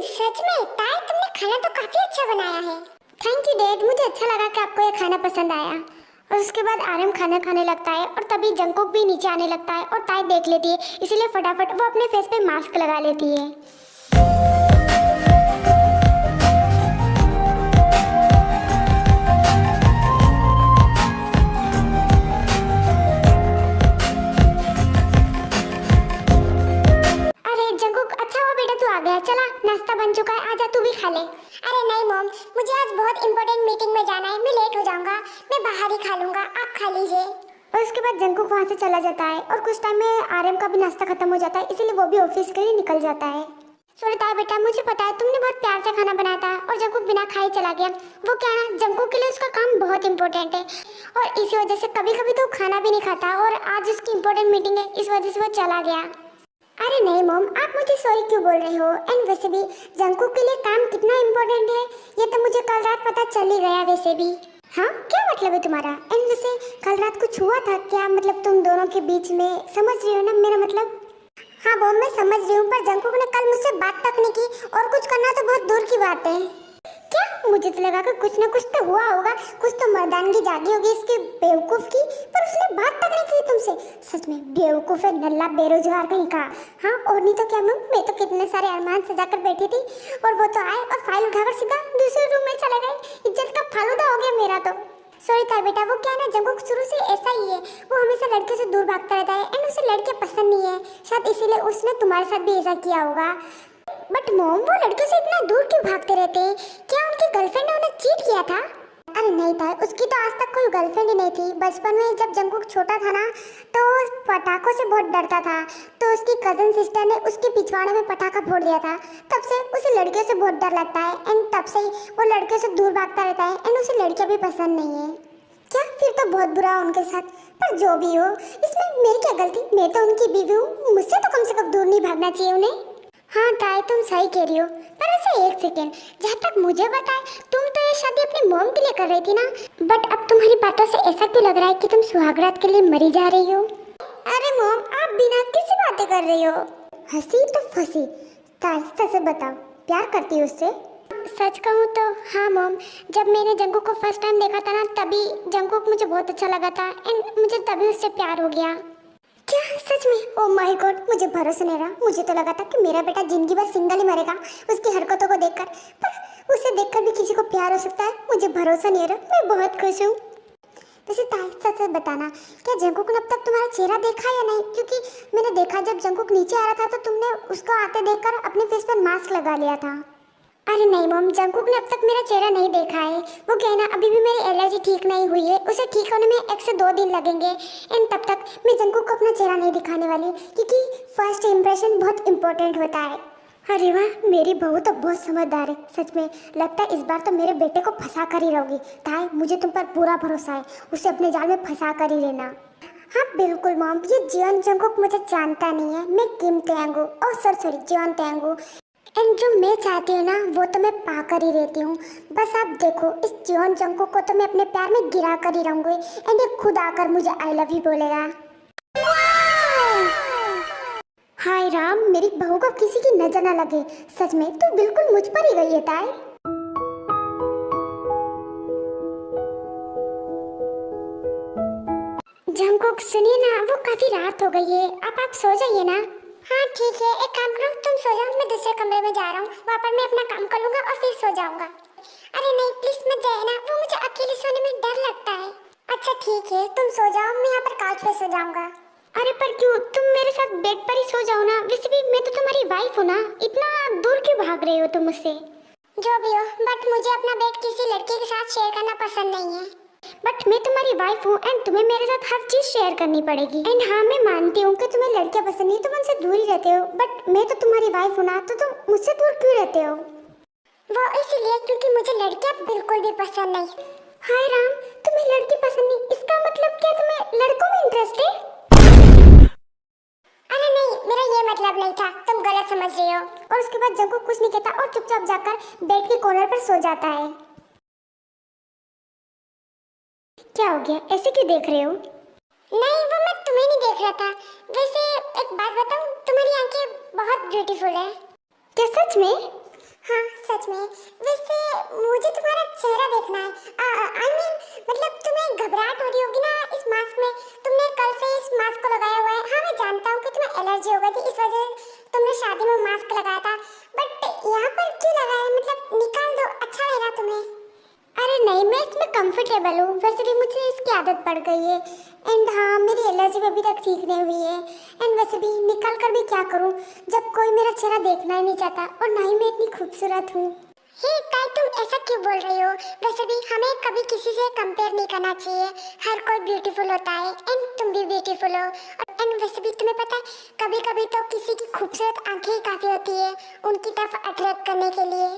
सच में ताई, तुमने खाना तो काफी अच्छा बनाया है। थैंक यू डैड, मुझे अच्छा लगा कि आपको ये खाना पसंद आया। और उसके बाद आरम खाना खाने लगता है और तभी जंकुक भी नीचे आने लगता है और ताई देख लेती है, इसीलिए फटाफट वो अपने फेस पे मास्क लगा लेती है। चला नाश्ता बन चुका है, आजा तू भी खा ले। अरे नहीं मॉम, मुझे आज बहुत इंपॉर्टेंट मीटिंग में जाना है, मैं लेट हो जाऊंगा। मैं बाहर ही खा लूंगा, आप खा लीजिए। और उसके बाद जंकुक वहाँ से चला जाता है और कुछ टाइम में आरएम का भी नाश्ता खत्म हो जाता है, इसीलिए वो भी ऑफिस के लिए निकल जाता है। सुनीता बेटा, मुझे पता है तुमने बहुत प्यार से खाना बनाया था और जंकुक बिना खाए चला गया। वो क्या ना, जंकुक के लिए उसका काम बहुत इंपॉर्टेंट है और इसी वजह से कभी कभी तो खाना भी नहीं खाता और आज उसकी इंपॉर्टेंट मीटिंग है, इस वजह से वो चला गया। अरे नहीं मॉम, आप मुझे सॉरी क्यों बोल रहे हो? एंड वैसे भी जंकुक के लिए काम कितना इम्पोर्टेंट है ये तो मुझे कल रात पता चल ही गया वैसे भी। हाँ क्या मतलब है तुम्हारा? एंड वैसे कल रात कुछ हुआ था क्या? मतलब तुम दोनों के बीच में, समझ रही हो ना मेरा मतलब? हाँ बॉम मैं समझ रही हूँ, पर जंगकुक ने कल मुझसे बात तक नहीं की और कुछ करना तो बहुत दूर की बात है। क्या? मुझे तो लगा कि कुछ ना कुछ तो हुआ होगा, कुछ तो मर्दानगी जागी होगी इसकी बेवकूफ की, पर उसने बात तक नहीं की तुमसे। सच में बेवकूफ है, नल्ला बेरोजगार कहीं का। हाँ और नहीं तो क्या, मैं तो कितने सारे अरमान सजाकर बैठी थी और वो तो आए और फाइल उठाकर सीधा दूसरे रूम में चले गए। इज्जत का फालूदा हो गया मेरा तो। सॉरी था बेटा, वो क्या है ना, जंगकुक शुरू से ऐसा ही है, वो हमेशा लड़के से दूर भागता रहता है एंड उसे लड़के पसंद नहीं है, शायद इसीलिए उसने तुम्हारे साथ भी ऐसा किया होगा। बट मॉम वो लड़के से इतना दूर क्यों भागते रहते हैं? क्या उनकी गर्लफ्रेंड ने उन्हें चीट किया था? अरे नहीं था, उसकी तो आज तक कोई गर्लफ्रेंड ही नहीं थी। बचपन में जब जंगकुक छोटा था ना तो पटाखों से बहुत डरता था, तो उसकी कजन सिस्टर ने उसके पिछवाड़े में पटाखा फोड़ दिया था। तब से उसे लड़कियों से बहुत डर लगता है एंड तब से ही वो लड़कियों से दूर भागता रहता है एंड उसे लड़कियां भी पसंद नहीं है। क्या? फिर तो बहुत बुरा है उनके साथ। पर जो भी हो, इसमें मेरी क्या गलती? मैं तो उनकी बीवी हूँ, मुझसे तो कम से कम दूर नहीं भागना चाहिए उन्हें। हाँ ताई तुम सही कह रही हो, पर ऐसा एक सेकेंड, जहाँ तक मुझे पता है तुम तो ये शादी अपनी मॉम के लिए कर रही थी ना, बट अब तुम्हारी बातों से ऐसा क्यों लग रहा है कि तुम सुहागरात के लिए मरी जा रही हो? अरे मॉम आप बिना किसी बातें कर रही हो। हंसी तो फंसी। ताई सच बताओ, प्यार करती हो उससे? सच कहूँ तो हाँ मॉम, जब मैंने जंगकुक को फर्स्ट टाइम देखा था ना तभी जंगकुक मुझे बहुत अच्छा लगा था एंड मुझे तभी उससे प्यार हो गया। क्या सच में? ओह माय गॉड, मुझे भरोसा नहीं रहा। मुझे तो लगा था कि मेरा बेटा जिंदगी भर सिंगल ही मरेगा उसकी हरकतों को देखकर, पर उसे देखकर भी किसी को प्यार हो सकता है। मुझे भरोसा नहीं रहा, मैं बहुत खुश हूँ। वैसे ताई सच सच बताना, क्या जंगकुक ने अब तक तुम्हारा चेहरा देखा या नहीं? क्योंकि मैंने देखा जब जंगकुक नीचे आ रहा था तो तुमने उसको आते देखकर अपने फेस पर मास्क लगा लिया था। अरे नहीं मॉम, जंगकुक ने अब तक मेरा चेहरा नहीं देखा है। वो कहना अभी भी मेरी एलर्जी ठीक नहीं हुई है, उसे ठीक होने में 1 से 2 दिन लगेंगे एंड तब तक मैं जंगकुक को अपना चेहरा नहीं दिखाने वाली, क्योंकि फर्स्ट इंप्रेशन बहुत इंपॉर्टेंट होता है। अरे वाह, मेरी बहू तो बहुत समझदार है। सच में लगता है इस बार तो मेरे बेटे को फंसा कर ही रहोगी। ताई मुझे तुम पर पूरा भरोसा है, उसे अपने जाल में फंसा कर ही लेना। हाँ बिल्कुल मॉम, ये जियोन जंगकुक मुझे जानता नहीं है, मैं किम तेंगू, ओह सॉरी जियोन तेंगू, एंड जो मैं चाहती हूँ ना वो तो मैं पाकर ही रहती हूँ। बस आप देखो, इस जियोन जंगकुक को तो मैं अपने प्यार में गिरा कर ही रहूँगी एंड ये खुद आकर मुझे आई लव यू बोलेगा। हाय राम, मेरी बहू को किसी की नजर ना लगे। सच में तू बिल्कुल मुझ पर ही गई है ताई। जंगकुक सुनिए ना, वो काफी रात हो गई है, अब आप सो जाइए ना। हाँ ठीक है, एक काम करो, तुम सो जाओ, मैं दूसरे कमरे में जा रहा हूँ, वहाँ पर मैं अपना काम कर लूँगा और फिर सो जाऊँगा। अरे नहीं प्लीज मत जाए ना, वो मुझे अकेले सोने में डर लगता है। अच्छा ठीक है, तुम सो जाओ, मैं यहाँ पर काउच पे सो जाऊँगा। अरे पर क्यों, तुम मेरे साथ बेड पर ही सो जाओ ना, वैसे भी मैं तो तुम्हारी वाइफ हूँ ना, इतना दूर क्यों भाग रही हो तुम मुझसे? जो भी हो, बट मुझे अपना बेड किसी लड़के के साथ शेयर करना पसंद नहीं है। बट मैं तुम्हारी वाइफ हूँ एंड तुम्हें मेरे साथ हर चीज शेयर करनी पड़ेगी। एंड हाँ मैं मानती हूँ कि तुम्हें लड़कियां पसंद नहीं, तुम उनसे दूर ही रहते हो, बट मैं तो तुम्हारी वाइफ हूँ ना, तो तुम मुझसे दूर क्यों रहते हो? वो इसलिए क्योंकि मुझे लड़कियां बिल्कुल भी पसंद नहीं। हाय राम, तुम्हें लड़की पसंद नहीं, इसका मतलब क्या तुम्हें लड़कों में इंटरेस्ट है? अरे नहीं, मेरा ये मतलब नहीं था, तुम गलत समझ रही हो। और उसके बाद जंगकुक कुछ नहीं कहता और चुपचाप जाकर बेड के कॉर्नर पर सो जाता है। क्या हो गया, ऐसे क्यों देख रहे हो? नहीं वो मैं तुम्हें नहीं देख रहा था। वैसे एक बात बताऊं, तुम्हारी आंखें बहुत ब्यूटीफुल है। क्या सच में? हाँ सच में। वैसे मुझे तुम्हारा चेहरा देखना है। I mean, मतलब तुम्हें घबराहट हो रही होगी ना इस मास्क में, तुमने कल से इस मास्क को लगाया हुआ है। हाँ मैं जानता हूँ कि तुम्हें एलर्जी हो गई थी, इस वजह तुमने शादी में मास्क लगाया था, बट यहाँ पर क्यों लगाया? मतलब निकाल दो, अच्छा रहेगा तुम्हें। अरे नहीं, मैं इसमें कंफर्टेबल हूँ, वैसे भी मुझे इसकी आदत पड़ गई है एंड हाँ मेरी एलर्जी अभी तक ठीक नहीं हुई है एंड वैसे भी निकाल कर भी क्या करूँ जब कोई मेरा चेहरा देखना ही नहीं चाहता और ना ही मैं इतनी खूबसूरत हूँ। हे ताई तुम ऐसा क्यों बोल रही हो? वैसे भी हमें कभी किसी से कंपेयर नहीं करना चाहिए, हर कोई ब्यूटीफुल होता है एंड तुम भी ब्यूटीफुल हो। एंड वैसे भी तुम्हें पता है कभी कभी तो किसी की खूबसूरत आंखें ही काफ़ी होती है उनकी तरफ अट्रैक्ट करने के लिए।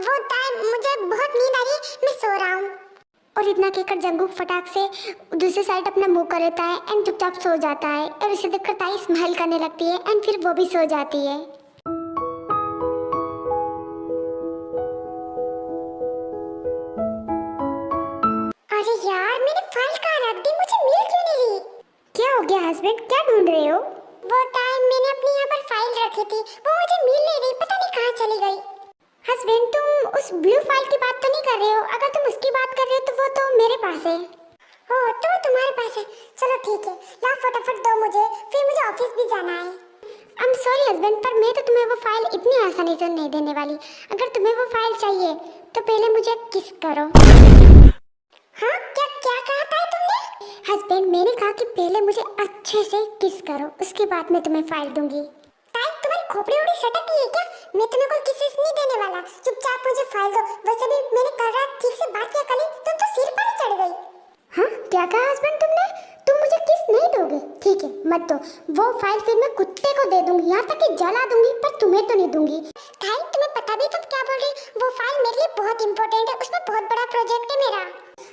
वो टाइम मुझे बहुत नींद आ रही है, मैं सो रहा हूँ। और इतना कहकर जंगकुक फटाक से दूसरी साइड अपना मुंह कर लेता है एंड चुपचाप सो जाता है और इसे देखकर ताई स्माइल करने लगती है एंड फिर वो भी सो जाती है। हस्बैंड क्या ढूंढ रहे हो? वो टाइम मैंने अपनी यहाँ पर फाइल रखी थी, वो मुझे मिल नहीं रही, पता नहीं कहाँ चली गई। हस्बैंड तुम उस ब्लू फाइल की बात तो नहीं कर रहे हो? अगर तुम उसकी बात कर रहे हो तो वो तो मेरे पास है। हो तो तुम्हारे पास है, चलो ठीक है, लाओ फटाफट दो मुझे, फिर मुझे ऑफिस भी जाना है। आई एम सॉरी हस्बैंड, पर मैं तो तुम्हें वो फाइल इतनी आसानी से नहीं देने वाली। अगर तुम्हें वो फाइल चाहिए तो पहले मुझे किस करो। हाँ क्या क्या कहा था तुमने? हस्बैंड मैंने कहा कि पहले मुझे अच्छे से किस करो, उसके बाद मैं तुम्हें फाइल दूंगी। ताई तुम्हारी खोपड़ी उड़ी सटक गई है क्या? मैं तुम्हें कोई किस नहीं देने वाला, चुपचाप मुझे फाइल दो। वैसे भी मैंने कल रात ठीक से बात किया, कल तुम तो सिर पर ही चढ़ गई। हाँ क्या कहा हस्बैंड तुमने? तुम मुझे किस नहीं दोगे? ठीक है मत दो, वो फाइल फिर मैं कुत्ते को दे दूंगी, यहाँ तक कि जला दूंगी, पर तुम्हें तो नहीं दूंगी। ताई तुम्हें पता भी तुम क्या बोल रही? वो फाइल मेरे लिए बहुत इंपॉर्टेंट है, उसमें बहुत बड़ा प्रोजेक्ट है मेरा।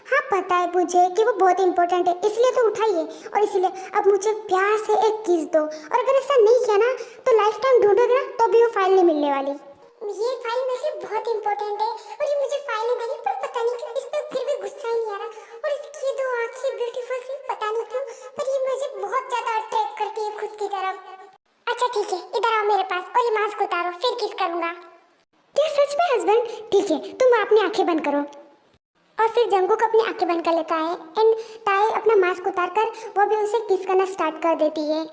हाँ पता है मुझे कि वो बहुत इंपॉर्टेंट है, इसलिए तो उठाइए, और इसलिए अब मुझे प्यार से एक किस दो। और अगर ऐसा नहीं किया ना तो लाइफ टाइम ढूंढोगे ना तो भी वो फाइल नहीं मिलने वाली। ये फाइल मेरे लिए बहुत इंपॉर्टेंट है और ये मुझे फाइल नहीं देनी, पर पता नहीं क्यों इस पे फिर भी गुस्सा ही नहीं आ रहा। और इसकी दो आंखें ब्यूटीफुल सी, पता नहीं क्यों पर ये मुझे बहुत ज्यादा अट्रैक्ट करती है खुद की तरफ। अच्छा ठीक है, इधर आओ मेरे पास और ये मास्क उतारो, फिर किस करूंगा। क्या सच में हस्बैंड? ठीक है तुम अपनी आंखें बंद करो। और फिर जंगकुक अपनी आंखें बंद कर लेता है एंड ताई अपना मास्क उतारकर वो भी उसे किस करना स्टार्ट कर देती है।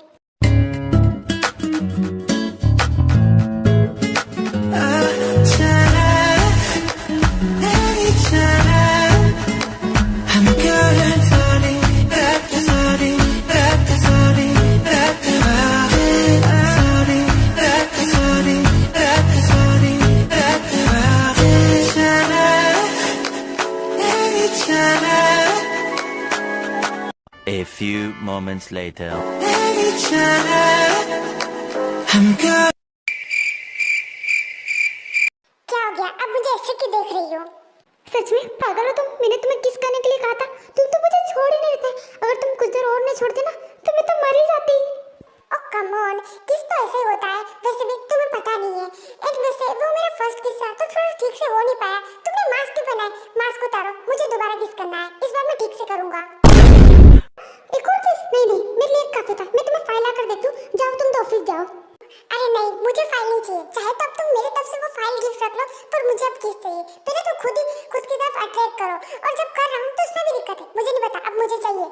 A few moments later. क्या हो गया? अब मुझे ऐसे क्यों देख रही हो? सच में पागल हो तुम? मैंने तुम्हें किस करने के लिए कहा था, तुम तो मुझे छोड़ ही नहीं देते। अगर तुम कुछ देर और नहीं छोड़ते ना तो मैं तो मर ही जाती। ओह कम ऑन, किस तो ऐसे ही होता है, वैसे भी तुम्हें पता नहीं है। एक वैसे वो मेरा फर्स्ट किस था तो थोड़ा ठीक से हो नहीं पाया। तुमने मास्क क्यों पहना है? मास्क उतारो, मुझे दोबारा किस करना है, इस बार मैं ठीक से करूंगा। एक और किस? नहीं मेरे लिए काफी था, मैं तुम्हें फाइल आकर देती हूँ, जाओ तुम तो ऑफिस जाओ। अरे नहीं मुझे फाइल नहीं चाहिए, चाहे तो अब तुम मेरी तरफ से वो फाइल गिफ्ट रख लो, पर मुझे अब किस चाहिए। पहले तो खुद की तरफ अट्रैक्ट करो, और जब कर रहा हूँ तो उसमें भी दिक्कत है, मुझे नहीं पता, अब मुझे चाहिए।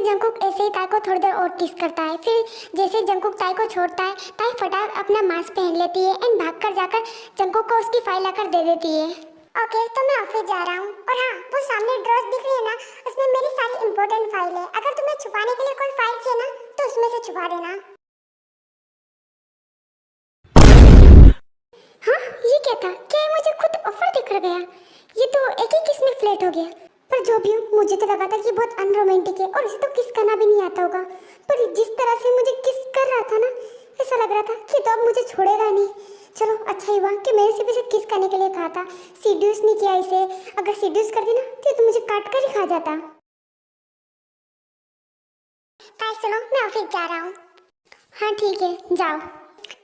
जंगकुक ऐसे ही ताई को थोड़ी देर और किस करता है। फिर जैसे जंगकुक ताई को छोड़ता है, ताई फटाक अपना मास्क पहन लेती है एंड भागकर जाकर जंगकुक को उसकी फाइल लाकर दे देती है। ओके तो मैं ऑफिस जा रहा हूँ, और हाँ वो सामने ड्रॉर्स दिख रही है ना, उसमें मेरी सारी इंपॉर्टेंट फाइल है। अगर तुम्हें छुपाने के लिए कोई फाइल चाहिए ना तो उसमें से छुपा देना। हाँ ये क्या था? क्या मुझे खुद ऑफर दिख गया? ये तो एक ही किस में फ्लैट हो गया। पर जो भी हो, मुझे तो लगा था कि बहुत अनरोमांटिक है और इसे तो किस करना भी नहीं आता होगा, पर जिस तरह से मुझे किस कर रहा था ना, ऐसा लग रहा था कि तो अब मुझे छोड़ेगा नहीं। चलो अच्छा ही हुआ कि मैंने सिर्फ इसे किस करने के लिए कहा था, सीड्यूस नहीं किया इसे। अगर सीड्यूस कर दी ना तो मुझे काट कर ही खा जाता। चलो मैं ऑफिस जा रहा हूँ। हाँ ठीक है जाओ।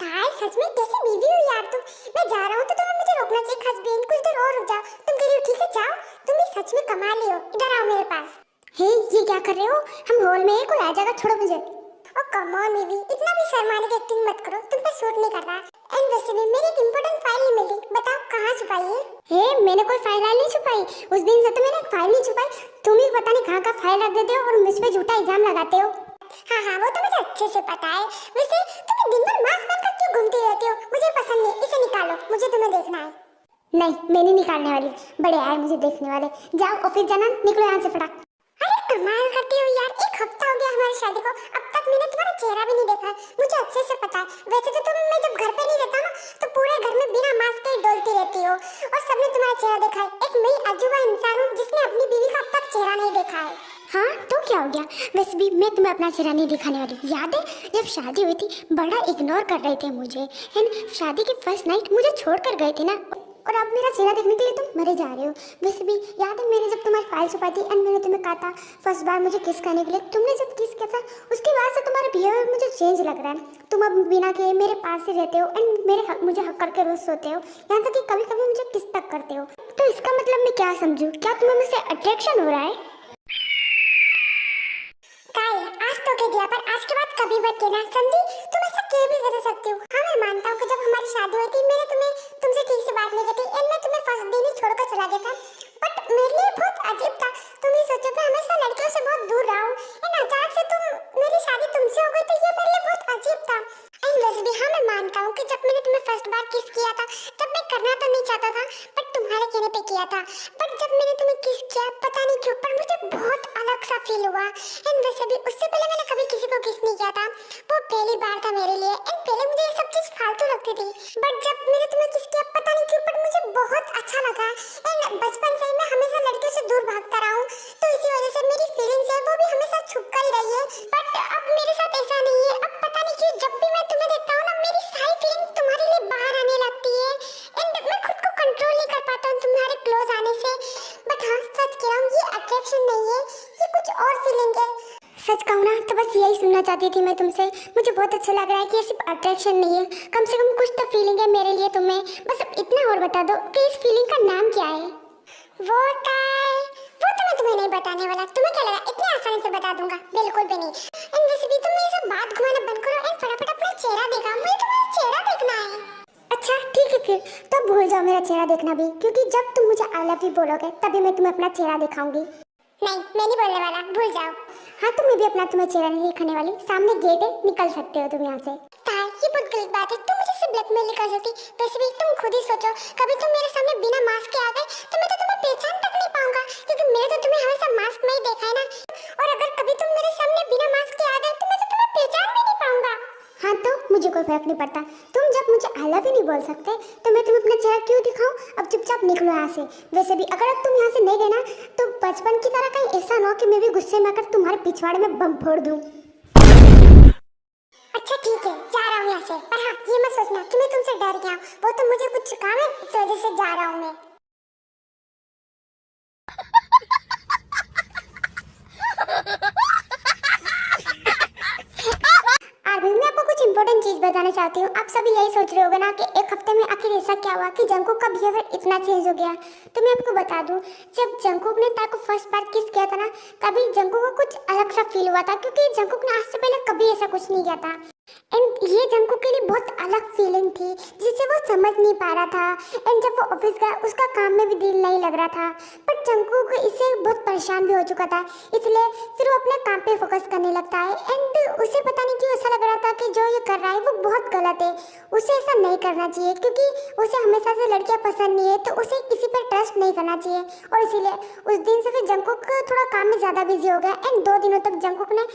ताई सच में कैसी बीवी हो यार तुम। मैं जा रहा हूँ तो तुम्हें मुझे रोकना चाहिए। हस्बैंड कुछ देर और रुक जाओ। तुम कह रही हो ठीक है जाओ, तुम भी सच में कमा लियो। इधर आओ मेरे पास। हे ये क्या कर रहे हो? हम हॉल में है, कोई आ जाएगा, छोड़ो मुझे। ओ कम ऑन बेबी, इतना भी शर्माने की एक्टिंग मत करो, तुम पे सूट नहीं कर रहा। एंड वैसे भी मेरी एक इंपॉर्टेंट फाइल नहीं मिली, बताओ कहाँ छुपाई है? हे मैंने कोई फाइल नहीं छुपाई, उस दिन से तो मैंने फाइल नहीं छुपाई। तुम ही पता नहीं कहाँ का फाइल रख देते हो और मुझ पे झूठा इल्जाम लगाते हो। हाँ वो तो मुझे अच्छे से पता है। वैसे तुम दिन भर मास्क पहनकर क्यों घूमती रहती हो? मुझे पसंद नहीं, इसे निकालो, मुझे तुम्हें देखना है। नहीं मैं नहीं निकालने वाली, बड़े आए मुझे देखने वाले। जाओ ऑफिस जाना, निकलो यहाँ से फटाक। अरे कमाल करती हो यार, एक हफ्ता हो गया हमारी शादी को, अब तक मैंने तुम्हारा चेहरा भी नहीं देखा। मुझे अच्छे से पता है। वैसे तो मैं जब घर पे नहीं रहता ना तो पूरे घर में बिना मास्क के डोलती रहती हो और सबने तुम्हारा चेहरा देखा है। एक मैं अजूबा इंसान हूँ जिसने अपनी बीवी का अब तक चेहरा नहीं देखा है। हाँ तो क्या हो गया? वैसे भी मैं तुम्हें अपना चेहरा नहीं दिखाने वाली। याद है जब शादी हुई थी बड़ा इग्नोर कर रहे थे मुझे, एंड शादी की फर्स्ट नाइट मुझे छोड़ कर गए थे ना, और अब मेरा चेहरा देखने के लिए तुम मरे जा रहे हो। वैसे भी याद है मैंने जब तुम्हारी फाइल छुपाई थी एंड मैंने तुम्हें कहा था फर्स्ट बार मुझे किस करने के लिए, तुमने जब किस किया था उसके बाद से तुम्हारा बिहेवियर मुझे चेंज लग रहा है। तुम अब बिना के मेरे पास ही रहते हो एंड मुझे हक करके रोज सोते हो, यहाँ तक कि कभी कभी मुझे किस तक करते हो। तो इसका मतलब मैं क्या समझूं? क्या तुम्हें मुझसे अट्रैक्शन हो रहा है? आज तो कह दिया, पर आज के बाद कभी मत कहना, समझी? तुम ऐसा कह भी कर सकती हो। हाँ मैं मानता हूँ कि जब हमारी शादी हुई थी मैंने तुमसे ठीक से बात नहीं की थी एंड मैं तुम्हें फर्स्ट दिन ही छोड़कर चला गया था, बट मेरे लिए बहुत अजीब था। तुम ही सोचो कि हमेशा लड़कियों से बहुत दूर रहा हूँ एंड अचानक से मेरी शादी तुमसे हो गई, तो ये मेरे लिए बहुत अजीब था। एंड वैसे भी हाँ मैं मानता हूँ कि जब मैंने तुम्हें फर्स्ट बार किस किया था तब मैं करना तो नहीं चाहता था, बट तुम्हारे कहने पे किया था। बट जब मैंने तुम्हें किस किया पता नहीं क्यों पर मुझे बहुत अलग सा फील हुआ। एंड वैसे भी उससे पहले मैंने कभी किसी को किस नहीं किया था, वो पहली बार था मेरे लिए एंड पहले मुझे ये सब चीज फालतू लगती थी, बट जब मैंने तुम्हें किस किया पता नहीं क्यों पर मुझे बहुत अच्छा लगा। एंड बचपन से ही मैं हमेशा लड़कियों से दूर भागता रहा हूँ, तो इसी वजह से मेरी फीलिंग्स है वो भी हमेशा छुप कर ही रही है। बट अब मेरे साथ ऐसा नहीं है, अब पता नहीं क्यों जब भी मैं तुम्हें देखता हूँ ना मेरी सारी फीलिंग तुम्हारे लिए बाहर आने लगती है एंड मैं खुद को कंट्रोल नहीं कर पाता हूँ तुम्हारे क्लोज आने से। बट हाँ सच कह रहा हूँ, ये अट्रैक्शन नहीं है, ये कुछ और फीलिंग है। सच कहूँ ना तो बस यही सुनना चाहती थी मैं तुमसे। मुझे बहुत अच्छा लग रहा है कि ये सिर्फ अट्रैक्शन नहीं है, कम से कम कुछ तो फीलिंग है मेरे लिए तुम्हें। बस अब इतना और बता दो कि इस फीलिंग का नाम क्या है? वो तो मैं तुम्हें नहीं बताने वाला। तुम्हें क्या लगा इतनी आसानी से बता दूंगा? बिल्कुल भी नहीं। एंड वैसे भी तुम ये सब बात घुमाना बंद करो एंड फटाफट अपना चेहरा दिखाओ, मुझे तुम्हारा चेहरा देखना है। अच्छा ठीक है फिर तो भूल जाओ मेरा चेहरा देखना भी, क्योंकि जब तुम मुझे आई लव यू बोलोगे तभी मैं तुम्हें अपना चेहरा दिखाऊंगी। नहीं मैं नहीं बोलने वाला, भूल जाओ। हाँ तो मैं भी अपना तुम्हें चेहरा नहीं दिखाने वाली, सामने गेट है निकल सकते हो तुम यहाँ से। ये बहुत गलत बात है, तुम मुझे से ब्लैकमेल नहीं कर सकती। वैसे भी तुम खुद ही सोचो, कभी तुम मेरे सामने बिना मास्क के आ गए तो मैं तो तुम्हें पहचान तक नहीं पाऊंगा, क्योंकि मैंने तो तुम्हें हमेशा मास्क में ही देखा है ना। और अगर कभी तुम मेरे सामने बिना मास्क के आ गए तो मैं तो तुम्हें पहचान भी नहीं पाऊंगा। हाँ तो मुझे कोई फर्क नहीं पड़ता, तुम जब मुझे आई लव यू नहीं बोल सकते तो मैं तुम्हें अपना चेहरा क्यों दिखाऊं? अब चुपचाप निकलो यहाँ से। वैसे भी अगर अब तुम यहाँ से नहीं गए ना तो बचपन की तरह कहीं ऐसा ना हो कि मैं भी गुस्से में आकर तुम्हारे पिछवाड़े में बम फोड़ दूं। अच्छा ठीक है जा रहा हूँ यहाँ से, पर हाँ ये मत सोचना कि मैं तुमसे डर गया, वो तो मुझे कुछ काम है इस वजह से जा रहा हूँ मैं। मैं आपको कुछ इंपॉर्टेंट चीज बताना चाहती हूँ। आप सभी यही सोच रहे होगे ना कि एक हफ्ते में आखिर ऐसा क्या हुआ कि जंकुक का बिहेवियर इतना चेंज हो गया। तो मैं आपको बता दूं, जब जंकुक ने ताई को फर्स्ट बार किस किया था ना तभी जंकुक को कुछ अलग सा फील हुआ था, क्योंकि जंकुक ने आज से पहले कभी ऐसा कुछ नहीं किया था। एंड ये जंकुक के लिए बहुत अलग फीलिंग थी जिसे वो समझ नहीं पा रहा था। एंड जब वो ऑफिस गया उसका काम में भी दिल नहीं लग रहा था, पर जंकुक इससे बहुत परेशान भी हो चुका था, इसलिए फिर वो अपने काम पे फोकस करने लगता है। एंड उसे पता नहीं क्यों ऐसा लग रहा था कि जो ये कर रहा है वो बहुत गलत है, उसे ऐसा नहीं करना चाहिए, क्योंकि उसे हमेशा से लड़कियां पसंद नहीं है तो उसे किसी पर ट्रस्ट नहीं करना चाहिए। और इसीलिए उस दिन से फिर जंकुक थोड़ा काम में ज़्यादा बिजी हो गया एंड 2 दिनों तक जंकुक ने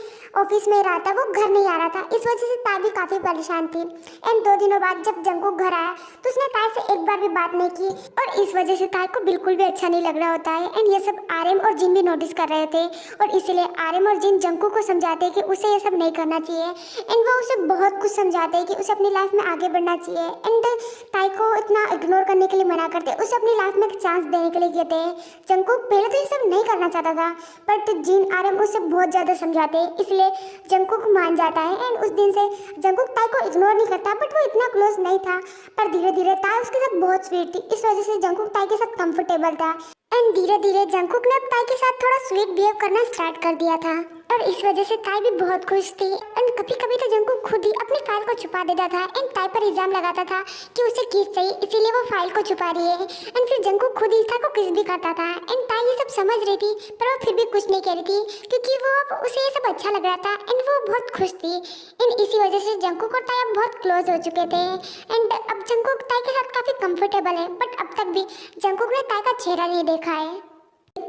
ऑफिस में रहा था, वो घर नहीं आ रहा था। इस वजह से ताई भी काफ़ी परेशान थी। एंड 2 दिनों बाद जब जंकुक घर आया तो उसने ताई से एक बार भी बात नहीं की और इस वजह से ताई को बिल्कुल भी अच्छा नहीं लग रहा होता है। एंड ये सब आर्यन और जिन भी नोटिस कर रहे थे और इसीलिए आर्यन और जिन जंकुक को समझाते हैं कि उसे ये सब नहीं करना चाहिए। एंड वो उसे बहुत कुछ समझाते हैं कि उसे अपनी लाइफ में आगे बढ़ना चाहिए। एंड ताई को इतना इग्नोर करने के लिए मना करते, उसे अपनी लाइफ में एक चांस देने के लिए कहते हैं। जंकुक पहले तो ये सब नहीं करना चाहता था, बट जिन आर्यन उसे बहुत ज़्यादा समझाते हैं, इसलिए जंकुक मान जाता है। एंड उस दिन से जंकुक ताई को इग्नोर नहीं करता, बट वो इतना क्लोज नहीं था, पर धीरे धीरे ताई उसके साथ बहुत स्वीट थी, इस वजह से जंकुक ताई के साथ कंफर्टेबल था। एंड धीरे धीरे जंकुक ने अब ताई के साथ थोड़ा स्वीट बिहेव करना स्टार्ट कर दिया था और इस वजह से ताई भी बहुत खुश थी। एंड कभी कभी तो जंकुक खुद ही अपनी फाइल को छुपा देता था एंड ताई पर इल्जाम लगाता था कि उसे किस चाहिए, इसीलिए वो फाइल को छुपा रही है। एंड फिर जंकुक खुद ही ताई को किस भी करता था। एंड ताई ये सब समझ रही थी पर वो फिर भी कुछ नहीं कह रही थी, क्योंकि वो अब उसे ये सब अच्छा लग रहा था एंड वो बहुत खुश थी। एंड इसी वजह से जंकुक और ताई अब बहुत क्लोज हो चुके थे। एंड अब जंकुक ताई के साथ काफ़ी कंफर्टेबल है, बट अब तक भी जंकुक ने ताई का चेहरा नहीं देखा है।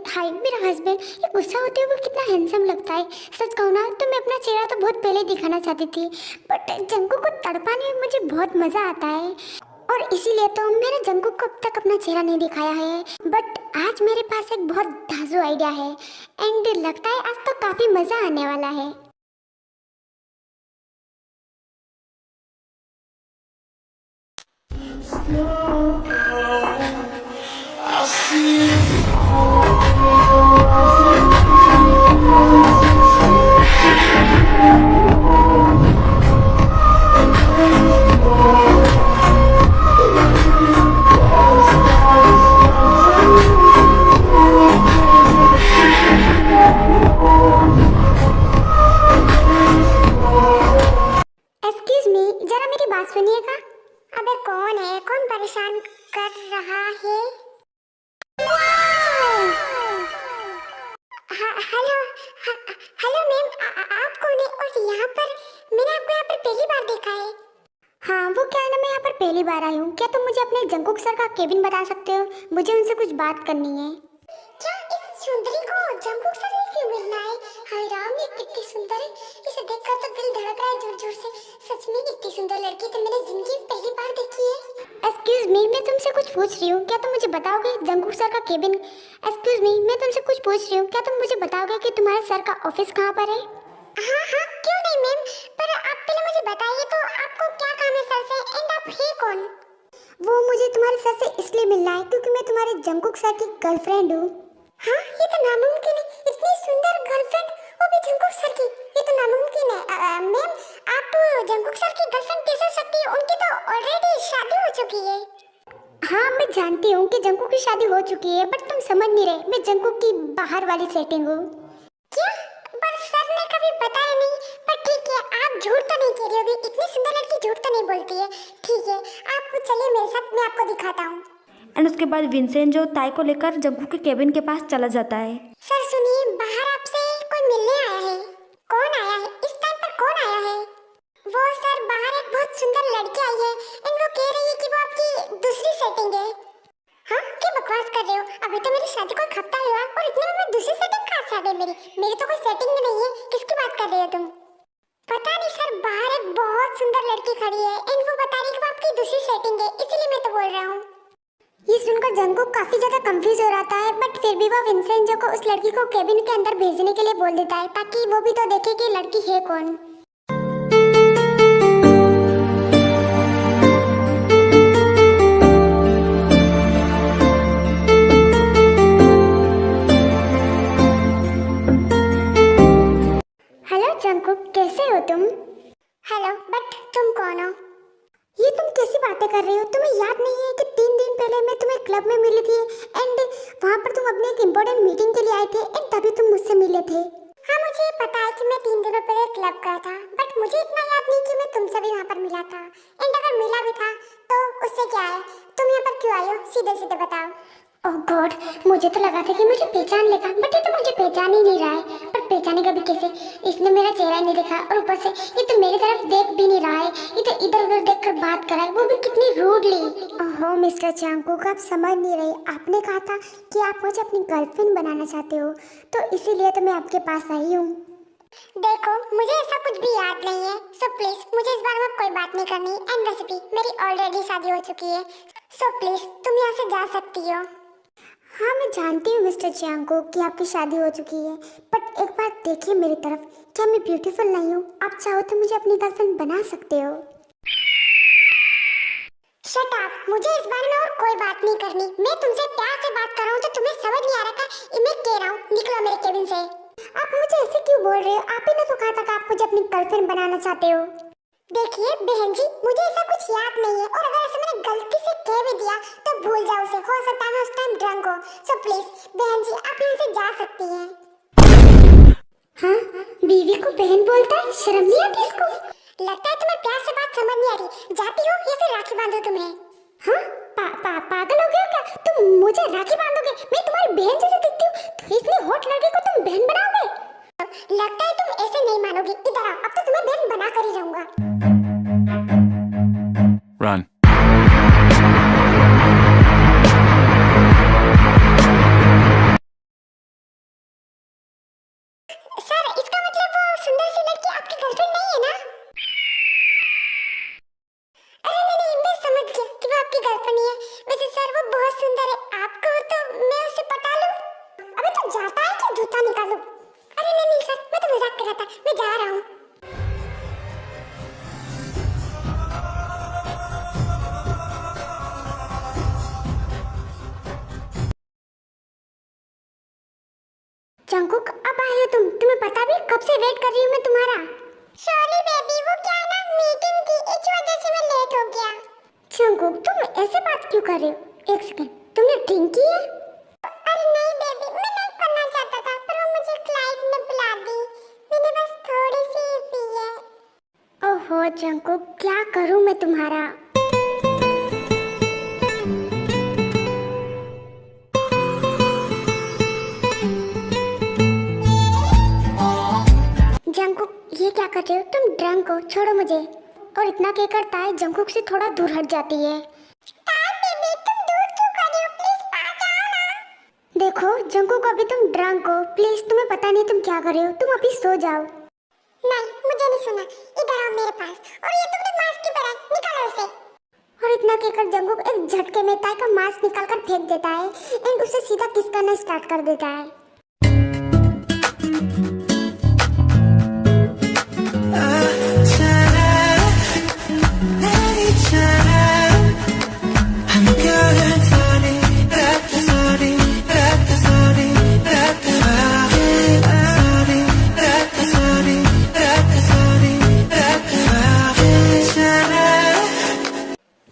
हाय मेरा हस्बैंड, ये गुस्सा होते हुए कितना हैंडसम लगता है। सच कहूँ ना तो मैं अपना चेहरा तो बहुत पहले दिखाना चाहती थी, बट जंकुक को तड़पाने में मुझे बहुत मज़ा आता है और इसीलिए तो मैंने जंकुक को अब तक अपना चेहरा नहीं दिखाया है। बट आज मेरे पास एक बहुत धांसू आइडिया है एंड लगता है आज तो काफ़ी मज़ा आने वाला है। सुनिएगा। अबे कौन है, कौन परेशान कर रहा है? हेलो हेलो मैम, आप कौन है और यहाँ पर? मैंने आपको यहाँ पर पहली बार देखा है। हाँ वो क्या है ना, मैं यहाँ पर पहली बार आई हूँ। क्या तुम मुझे अपने जंकुक सर का केबिन बता सकते हो? मुझे उनसे कुछ बात करनी है। क्या इस सुंदरी को जंकुक सर से क्यों मिलना है? हाय राम, ये कितनी सुंदर है। इसे देखकर तो दिल धड़क रहा है जोर जोर से। सच में इतनी सुंदर लड़की तो मैंने जिंदगी में पहली बार देखी है। एक्सक्यूज मी, मैं तुमसे कुछ पूछ रही हूँ, क्या तुम मुझे बताओगे जंकुक सर का केबिन? एक्सक्यूज मी, मैं तुमसे कुछ पूछ रही हूँ, क्या तुम मुझे बताओगे कि तुम्हारे सर का ऑफिस कहाँ पर है? हाँ हाँ क्यों नहीं मैम, पर आप पहले मुझे बताइए तो आपको क्या काम है सर से, एंड आप है कौन? वो मुझे तुम्हारे सर से इसलिए मिलना है क्योंकि मैं तुम्हारे जंकुक सर की गर्लफ्रेंड हूँ। हाँ ये तो नामुमकिन है, इतनी सुंदर गर्लफ्रेंड, वो भी जंकुक सर की, ये तो नामुमकिन है। मैम आप जंकुक सर की गर्लफ्रेंड कैसे हो सकती है? उनकी तो ऑलरेडी शादी हो चुकी है। हाँ मैं जानती हूँ कि जंकुक की शादी हो चुकी है, बट तुम समझ नहीं रहे, मैं जंकुक की बाहर वाली सेटिंग हूँ। क्या? पर सर ने कभी बताया नहीं। पर ठीक है, आप झूठ तो नहीं कह रही होगी, इतनी सुंदर लड़की झूठ तो नहीं बोलती है। ठीक है, आप चलिए मेरे साथ, मैं आपको दिखाता हूँ। एंड उसके बाद विंसेंट जो ताई को लेकर जंकुक के केबिन के पास चला जाता है। सर सुनिए, बाहर आपसे कोई मिलने आया है। कौन आया है? इस टाइम पर कौन आया है? वो सर बाहर एक बहुत सुंदर लड़की आई है एंड वो कह रही है कि वो आपकी दूसरी सेटिंग है। हाँ क्या बकवास कर रहे हो? अभी तो मेरी शादी को एक हफ्ता हुआ और इतने में दूसरी सेटिंग कहाँ से आ गई? मेरी तो कोई सेटिंग ही नहीं है। किसकी बात कर रहे हो तुम? पता नहीं सर, बाहर एक बहुत सुंदर लड़की खड़ी है एंड वो बता रही है कि वो आपकी दूसरी सेटिंग है, इसीलिए मैं तो बोल रहा हूँ। ये सुनकर जंकुक काफी ज्यादा कंफ्यूज हो रहा है, बट फिर भी वो विंसेंट जो को उस लड़की को केबिन के अंदर भेजने के लिए बोल देता है ताकि वो भी तो देखे कि लड़की है कौन। हेलो जंकुक, कैसे हो तुम? हेलो, बट तुम कौन हो? ये तुम कैसी बातें कर रही हो? तुम्हें याद नहीं है कि 3 दिन पहले मैं तुम्हें क्लब में मिली थी एंड वहाँ पर तुम अपने एक इम्पोर्टेंट मीटिंग के लिए आए थे एंड तभी तुम मुझसे मिले थे। हाँ मुझे पता है कि मैं 3 दिनों पहले क्लब गया था, बट मुझे इतना याद नहीं कि मैं तुमसे भी वहाँ पर मिला था। एंड अगर मिला भी था तो उससे क्या है? तुम यहाँ पर क्यों आए हो? सीधे सीधे बताओ। ओह गॉड, मुझे तो लगा था कि मुझे पहचान लेगा, बट ये तो मुझे पहचान ही नहीं रहा है। पर पहचानेगा भी कैसे? इसने मेरा चेहरा नहीं देखा और ऊपर से ये तो मेरी तरफ देख भी नहीं रहा है, ये तो इधर उधर देखकर बात कर रहा है, वो भी कितनी रूडली। ओहो मिस्टर चांगकुक, आप समझ नहीं रहे। आपने कहा था कि आप मुझे अपनी गर्लफ्रेंड बनाना चाहते हो, तो इसीलिए तो मैं आपके पास आई हूँ। देखो मुझे ऐसा कुछ भी याद नहीं है, सो प्लीज मुझे इस बारे में कोई बात नहीं करनी। एंड वैसे भी मेरी ऑलरेडी शादी हो चुकी है, सो प्लीज तुम यहाँ से जा सकती हो। हाँ मैं जानती हूँ मिस्टर चांगकुक कि आपकी शादी हो चुकी है, बट एक बार देखिए मेरी तरफ, क्या मैं ब्यूटीफुल नहीं हूँ? आप चाहो तो मुझे अपनी गर्लफ्रेंड बना सकते हो। शट अप, मुझे इस बारे में और कोई बात नहीं करनी। मैं तुमसे प्यार से बात कर रहा हूँ तो तुम्हें समझ नहीं आ रहा था? मैं कह रहा हूँ निकलो मेरे केबिन से। आप मुझे ऐसे क्यों बोल रहे हो? आप ही ने तो कहा था कि आप मुझे अपनी गर्लफ्रेंड बनाना चाहते हो। देखिए बहन जी, मुझे ऐसा कुछ याद नहीं है और अगर ऐसे मैंने गलती से कह भी दिया तो भूल जाओ उसे, हो सकता है मैं उस टाइम ड्रंक हो। सो प्लीज बहन जी आप यहाँ से जा सकती हैं। हाँ बीवी को बहन बोलता है, शर्म नहीं आती इसको? लगता है तुम्हें प्यार से बात समझ नहीं आ रही। जाती हो या फिर राखी बांधो तुम्हें? हाँ पागल हो गए हो क्या? तुम मुझे राखी बांधोगे? मैं तुम्हारी बहन जैसे दिखती हूँ, तो इतनी हॉट लड़की को तुम बहन बनाओगे? लगता है तुम ऐसे नहीं मानोगी। इधर आओ, अब तो तुम्हें बहन बना कर ही जाऊंगा। Run. सर इसका मतलब वो सुंदर सी लड़की आपकी गर्लफ्रेंड नहीं है ना? अरे नहीं, मैं समझ गया कि वो आपकी गर्लफ्रेंड ही है। वैसे सर वो बहुत सुंदर है, आपको तो मैं उसे पटा लूं। अबे तू जाता है कि जूता निकालूं? अरे नहीं सर, मैं तो मजाक कर रहा था, मैं जा रहा हूँ। जंकुक अब आए हो तुम? तुम्हें पता भी कब से वेट कर रही हूँ मैं तुम्हारा। सॉरी बेबी, वो क्या है ना मीटिंग थी, इस वजह से मैं लेट हो गया। जंकुक तुम ऐसे बात क्यों कर रहे हो? एक सेकंड, तुमने ड्रिंक की है? अरे नहीं बेबी, मैं नहीं करना चाहता था पर वो मुझे क्लाइंट ने पिला दी, मैंने बस थोड़ी सी पी है। ओह ओहो जंकुक, क्या करूं मैं तुम्हारा। जंकुक ये क्या कर रहे हो तुम? ड्रंक हो, छोड़ो मुझे। और इतना क्या करता है, जंकुक से थोड़ा दूर हट जाती है। बेबी, तुम दूर क्यों कर रही हो? प्लीज पास आओ ना। देखो जंकुक, अभी तुम ड्रंक हो, प्लीज तुम्हें पता नहीं तुम क्या कर रहे हो, तुम अभी सो जाओ। नहीं, मुझे नहीं सुना, इधर आओ मेरे पास। और ये तुमने मास्क क्यों पहना है? निकालो उसे। और इतना कहकर जंकुक एक झटके में ताई का मास्क निकाल कर फेंक देता है एंड उसे सीधा किस करना स्टार्ट कर देता है।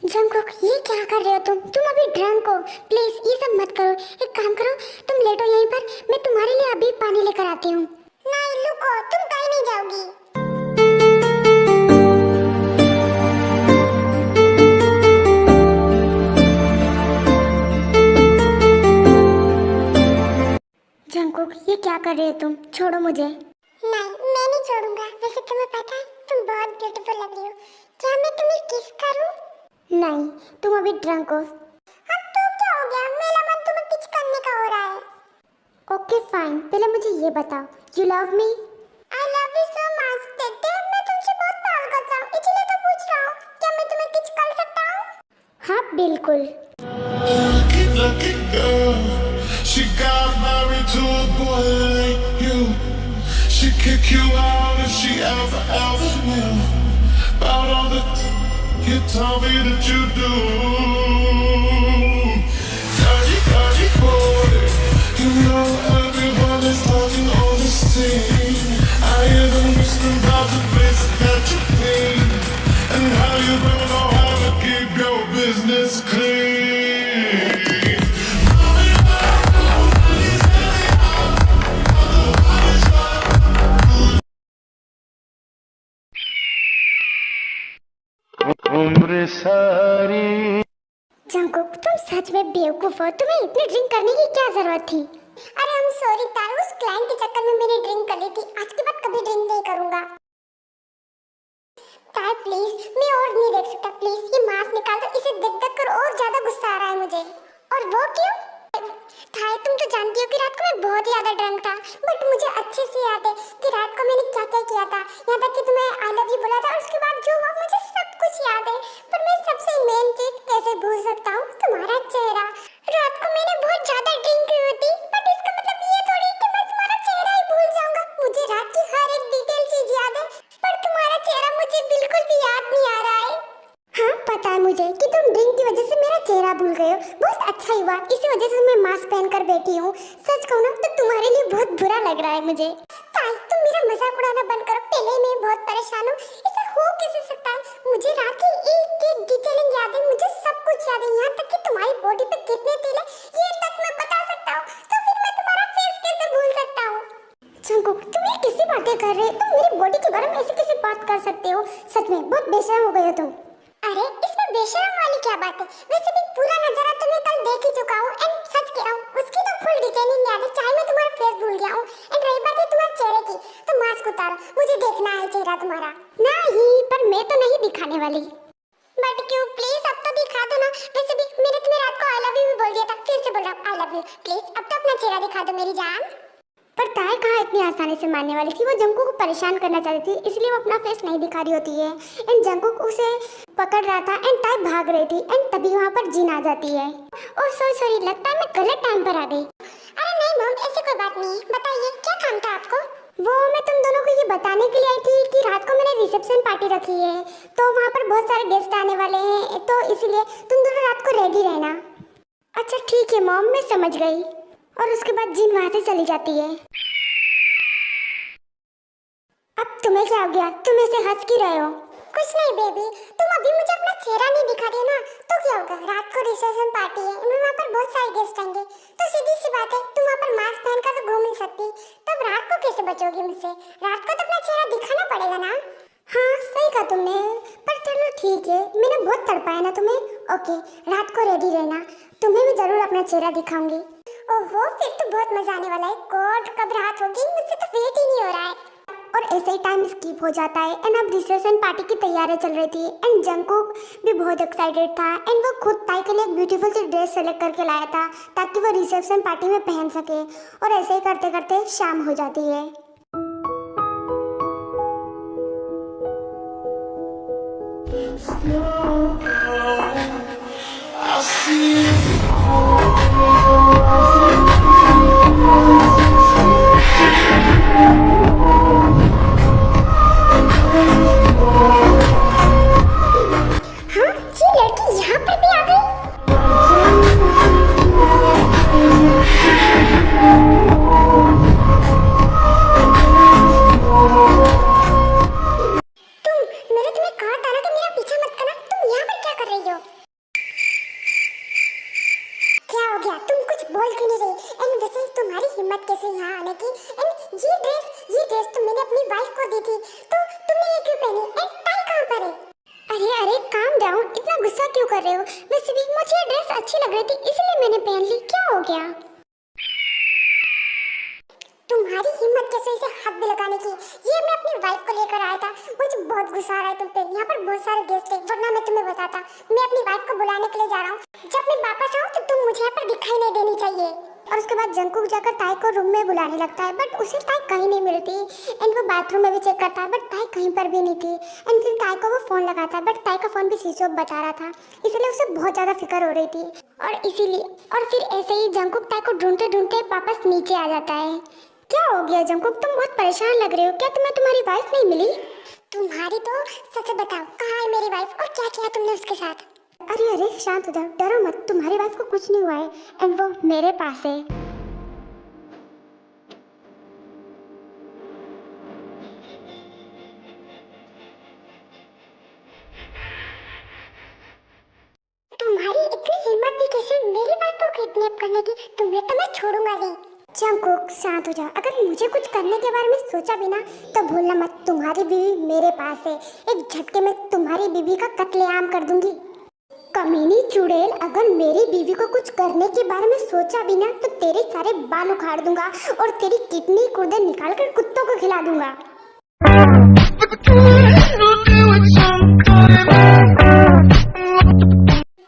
जंकुक ये क्या कर रहे हो तुम अभी ड्रंक हो, प्लीज ये सब मत करो। एक काम करो, तुम लेटो यहीं पर, मैं तुम्हारे लिए अभी पानी लेकर आती हूँ। नहीं रुको, तुम कहीं नहीं जाओगी। जंकुक ये क्या कर रहे हो तुम? छोड़ो मुझे। नहीं, मैं नहीं छोड़ूंगा। वैसे तुम्हें पता है तुम बहुत ब्यूटीफुल लग रही हो, क्या मैं तुम्हें किस करूं? नहीं, तुम अभी ड्रंक हो। अब तो क्या हो गया? मेरा मन तुम्हें किस करने का हो रहा है। ओके फाइन, पहले मुझे ये बताओ, you love me? I love you so much. देखते हैं, मैं तुमसे बहुत प्यार करता हूँ, इसलिए तो पूछ रहा हूँ, क्या मैं तुम्हें किस कर सकता हूँ? हाँ बिल्कुल। Lucky girl, she got married to a boy like you. She'd kick you out if she ever knew about all the you told me that you do. Dirty boy, you know everybody's talking on this scene. I hear them whispering about the place that you clean and how you better know how to keep your business clean. उम्र सारी। Jungkook तुम सच में बेवकूफ हो, तुम्हें इतनी drink करने की क्या जरूरत थी? अरे हम सॉरी तार, उस क्लाइंट के चक्कर में मैंने ड्रिंक कर ली थी, आज के बाद कभी ड्रिंक नहीं करूंगा। तार प्लीज, मैं और नहीं देख सकता, प्लीज ये मास्क निकाल दो, इसे देख कर और ज्यादा गुस्सा आ रहा है मुझे। और वो क्यों? थाई तुम तो जानती हो कि रात को मैं बहुत ज्यादा ड्रंक था, बट मुझे अच्छे से याद है कि रात को मैंने क्या क्या किया था। यहाँ तक कि तुम्हें आई लव यू बोला था और उसके बाद जो हुआ मुझे सब कुछ याद है। पर मैं सबसे मेन चीज कैसे भूल सकता हूँ? तुम्हारा चेहरा। रात को मैंने बहुत ज्यादा ड्रिंक की हुई थी, बट इसका मतलब ये थोड़ी कि मैं तुम्हारा चेहरा ही भूल जाऊंगा। मुझे रात की हर एक डिटेल चीज याद है, पर तुम्हारा चेहरा मुझे बिल्कुल भी याद नहीं आ रहा है। हाँ पता है मुझे कि तुम ड्रिंक की वजह से मेरा चेहरा भूल गए हो, बहुत अच्छा ही हुआ, इसी वजह से मैं मास्क पहनकर बैठी हूँ। सच कहूँ ना तो तुम्हारे लिए बहुत बुरा लग रहा है मुझे। ताई तुम मेरा मजाक उड़ाना बंद करो, पहले मैं बहुत परेशान हूँ, इसे हो कैसे सकता है? मुझे रात की एक एक डिटेलिंग याद है, मुझे सब कुछ याद है, यहाँ तक कि तुम्हारी बॉडी पे कितने तिल है ये तक मैं बता सकता हूँ। तो फिर मैं तुम्हारा फेस कैसे भूल सकता हूँ? जंकुक तुम ये कैसी बातें कर रहे हो? तुम मेरी बॉडी के बारे में ऐसे कैसे बात कर सकते हो? सच में बहुत बेशर्म हो गए हो तुम। अरे इसमें बेशर्म वाली क्या बात है? वैसे भी पूरा नजारा तो मैं कल देख ही चुका हूँ एंड सच कह रहा हूँ, उसकी तो फुल डिटेलिंग याद है, चाहे मैं तुम्हारा फेस भूल गया हूँ। एंड रही बात है तुम्हारे चेहरे की, तो मास्क उतारो, मुझे देखना है चेहरा तुम्हारा। नहीं, पर मैं तो नहीं दिखाने वाली। बट क्यों? प्लीज अब तो दिखा दो ना। वैसे भी मैंने तुम्हें रात को आई लव यू भी बोल दिया था, फिर से बोल रहा हूँ आई लव यू। प्लीज अब तो अपना चेहरा दिखा दो मेरी जान। पर ताई कहाँ इतनी आसानी से मानने वाली थी? वो जंकुक को परेशान करना चाहती थी, इसलिए वो अपना फेस नहीं दिखा रही होती है। एंड जंकुक उसे पकड़ रहा था एंड ताई भाग रही थी एंड तभी वहाँ पर जीन आ जाती है। ओह सॉरी, लगता है मैं गलत टाइम पर आ गई। अरे नहीं मॉम, ऐसी कोई बात नहीं है, बताइए क्या काम था आपको? वो मैं तुम दोनों को ये बताने के लिए आई थी कि रात को मैंने रिसेप्शन पार्टी रखी है, तो वहाँ पर बहुत सारे गेस्ट आने वाले हैं, तो इसलिए तुम दोनों रात को रेडी रहना। अच्छा ठीक है मॉम, मैं समझ गई। और उसके बाद जीन वहाँ से चली जाती है। अब तुम्हें क्या हो गया? तुम ऐसे हंस क्यों रहे हो? कुछ नहीं बेबी, तुम अभी मुझे अपना चेहरा नहीं दिखा रही ना, तो क्या होगा? रात को रिसेप्शन पार्टी है, वहाँ पर बहुत सारे गेस्ट आएंगे, तो सीधी सी बात है तुम वहाँ पर मास्क पहनकर तो घूम नहीं सकती, तब रात को कैसे बचोगी मुझसे? रात को तो अपना चेहरा दिखाना पड़ेगा ना। हाँ सही कहा तुमने, तड़पाया ना तुम्हें? ओके, रात को रेडी रहना, तुम्हें भी जरूर अपना चेहरा दिखाऊंगी। ओहो, फिर तो बहुत मजा आने वाला है। गॉड, कब रात होगी, मुझसे तो वेट ही नहीं हो रहा है। और ऐसे ही टाइम स्किप हो जाता है एंड अब रिसेप्शन पार्टी की तैयारी चल रही थी एंड जंगकुक भी बहुत एक्साइटेड था एंड वो खुद ताई के लिए एक ब्यूटीफुल सी ड्रेस सेलेक्ट करके लाया था ताकि वो रिसेप्शन पार्टी में पहन सके। और ऐसे ही करते करते शाम हो जाती है। I see you. हाँ, ये लड़की यहाँ पर भी आ गई। मैंने तुम्हें कहा था ना कि मेरा पीछा मत करना। तुम यहाँ पर क्या कर रही हो? क्या हो गया? तुम कुछ बोल क्यों नहीं रही? एंड वैसे तुम्हारी हिम्मत कैसे यहाँ आने की? एंड ये ड्रेस तो मैंने अपनी वाइफ को दी थी, तो तुमने ये क्यों पहनी? एंड टाई कहाँ पर है? अरे काम डाउन, इतना गुस्सा क्यों कर रहे हो? वैसे भी मुझे ये ड्रेस अच्छी लग रही थी इसलिए मैंने पहन ली। क्या हो गया? तुम्हारी हिम्मत कैसे इसे हाथ भी लगाने की? ये मैं अपनी वाइफ को लेकर आया था। मुझे बहुत गुस्सा आ रहा है तुम पे। यहाँ पर बहुत सारे गेस्ट हैं, वरना मैं तुम्हें बताता। मैं अपनी वाइफ को बुलाने के लिए जा रहा हूँ। जब मैं वापस आऊँ तो तुम मुझे यहाँ पर दिखाई नहीं देनी चाहिए। और उसके बाद जंगकुक जाकर ताई को रूम में बुलाने लगता है बट उसे ताई कहीं नहीं मिलती एंड वो बाथरूम में भी चेक करता है बट ताई कहीं पर भी नहीं थी। एंड फिर ताई को वो फोन लगाता है बट ताई का फोन भी स्विच ऑफ बता रहा था, इसलिए उसे बहुत ज्यादा फिक्र हो रही थी। और फिर ऐसे ही जंगकुक ताई को ढूंढते ढूंढते वापस नीचे आ जाता है। क्या हो गया जंगकुक, तुम बहुत परेशान लग रहे हो। क्या तुम्हें तुम्हारी वाइफ नहीं मिली? तुम्हारी तो सच बताओ, कहाँ है मेरी वाइफ और क्या किया तुमने उसके साथ? अरे शांत हो जाओ, डरो मत, तुम्हारी वाइफ को कुछ नहीं हुआ है एंड वो मेरे पास है। तुम्हारी इतनी हिम्मत भी कैसे मेरी वाइफ को किडनैप करने की? तुम्हें तो मैं छोड़ूंगा नहीं। जंगकुक शांत हो जाओ, अगर मुझे कुछ करने के बारे में सोचा भी ना तो भूलना मत, तुम्हारी बीवी मेरे पास है। एक झटके में तुम्हारी बीवी का कत्लेआम कर दूंगी। कमीनी चुड़ैल, अगर मेरी बीवी को कुछ करने के बारे में सोचा भी ना तो तेरे सारे बाल उखाड़ दूंगा और तेरी किडनी गुर्दे निकाल कर कुत्तों को खिला दूंगा।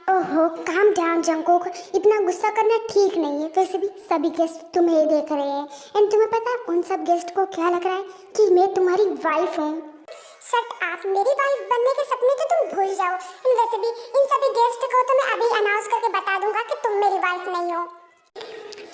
ओहो, काम डाउन जंगकुक, इतना गुस्सा करना ठीक नहीं है। वैसे भी सभी गेस्ट तुम्हें देख रहे हैं एंड तुम्हें पता है उन सब गेस्ट को क्या लग रहा है कि मैं तुम्हारी वाइफ हूँ। शट अप, मेरी वाइफ बनने के सपने तो तुम भूल जाओ। वैसे भी इन सभी गेस्ट को तो मैं अभी अनाउंस करके बता दूंगा कि तुम मेरी वाइफ नहीं हो।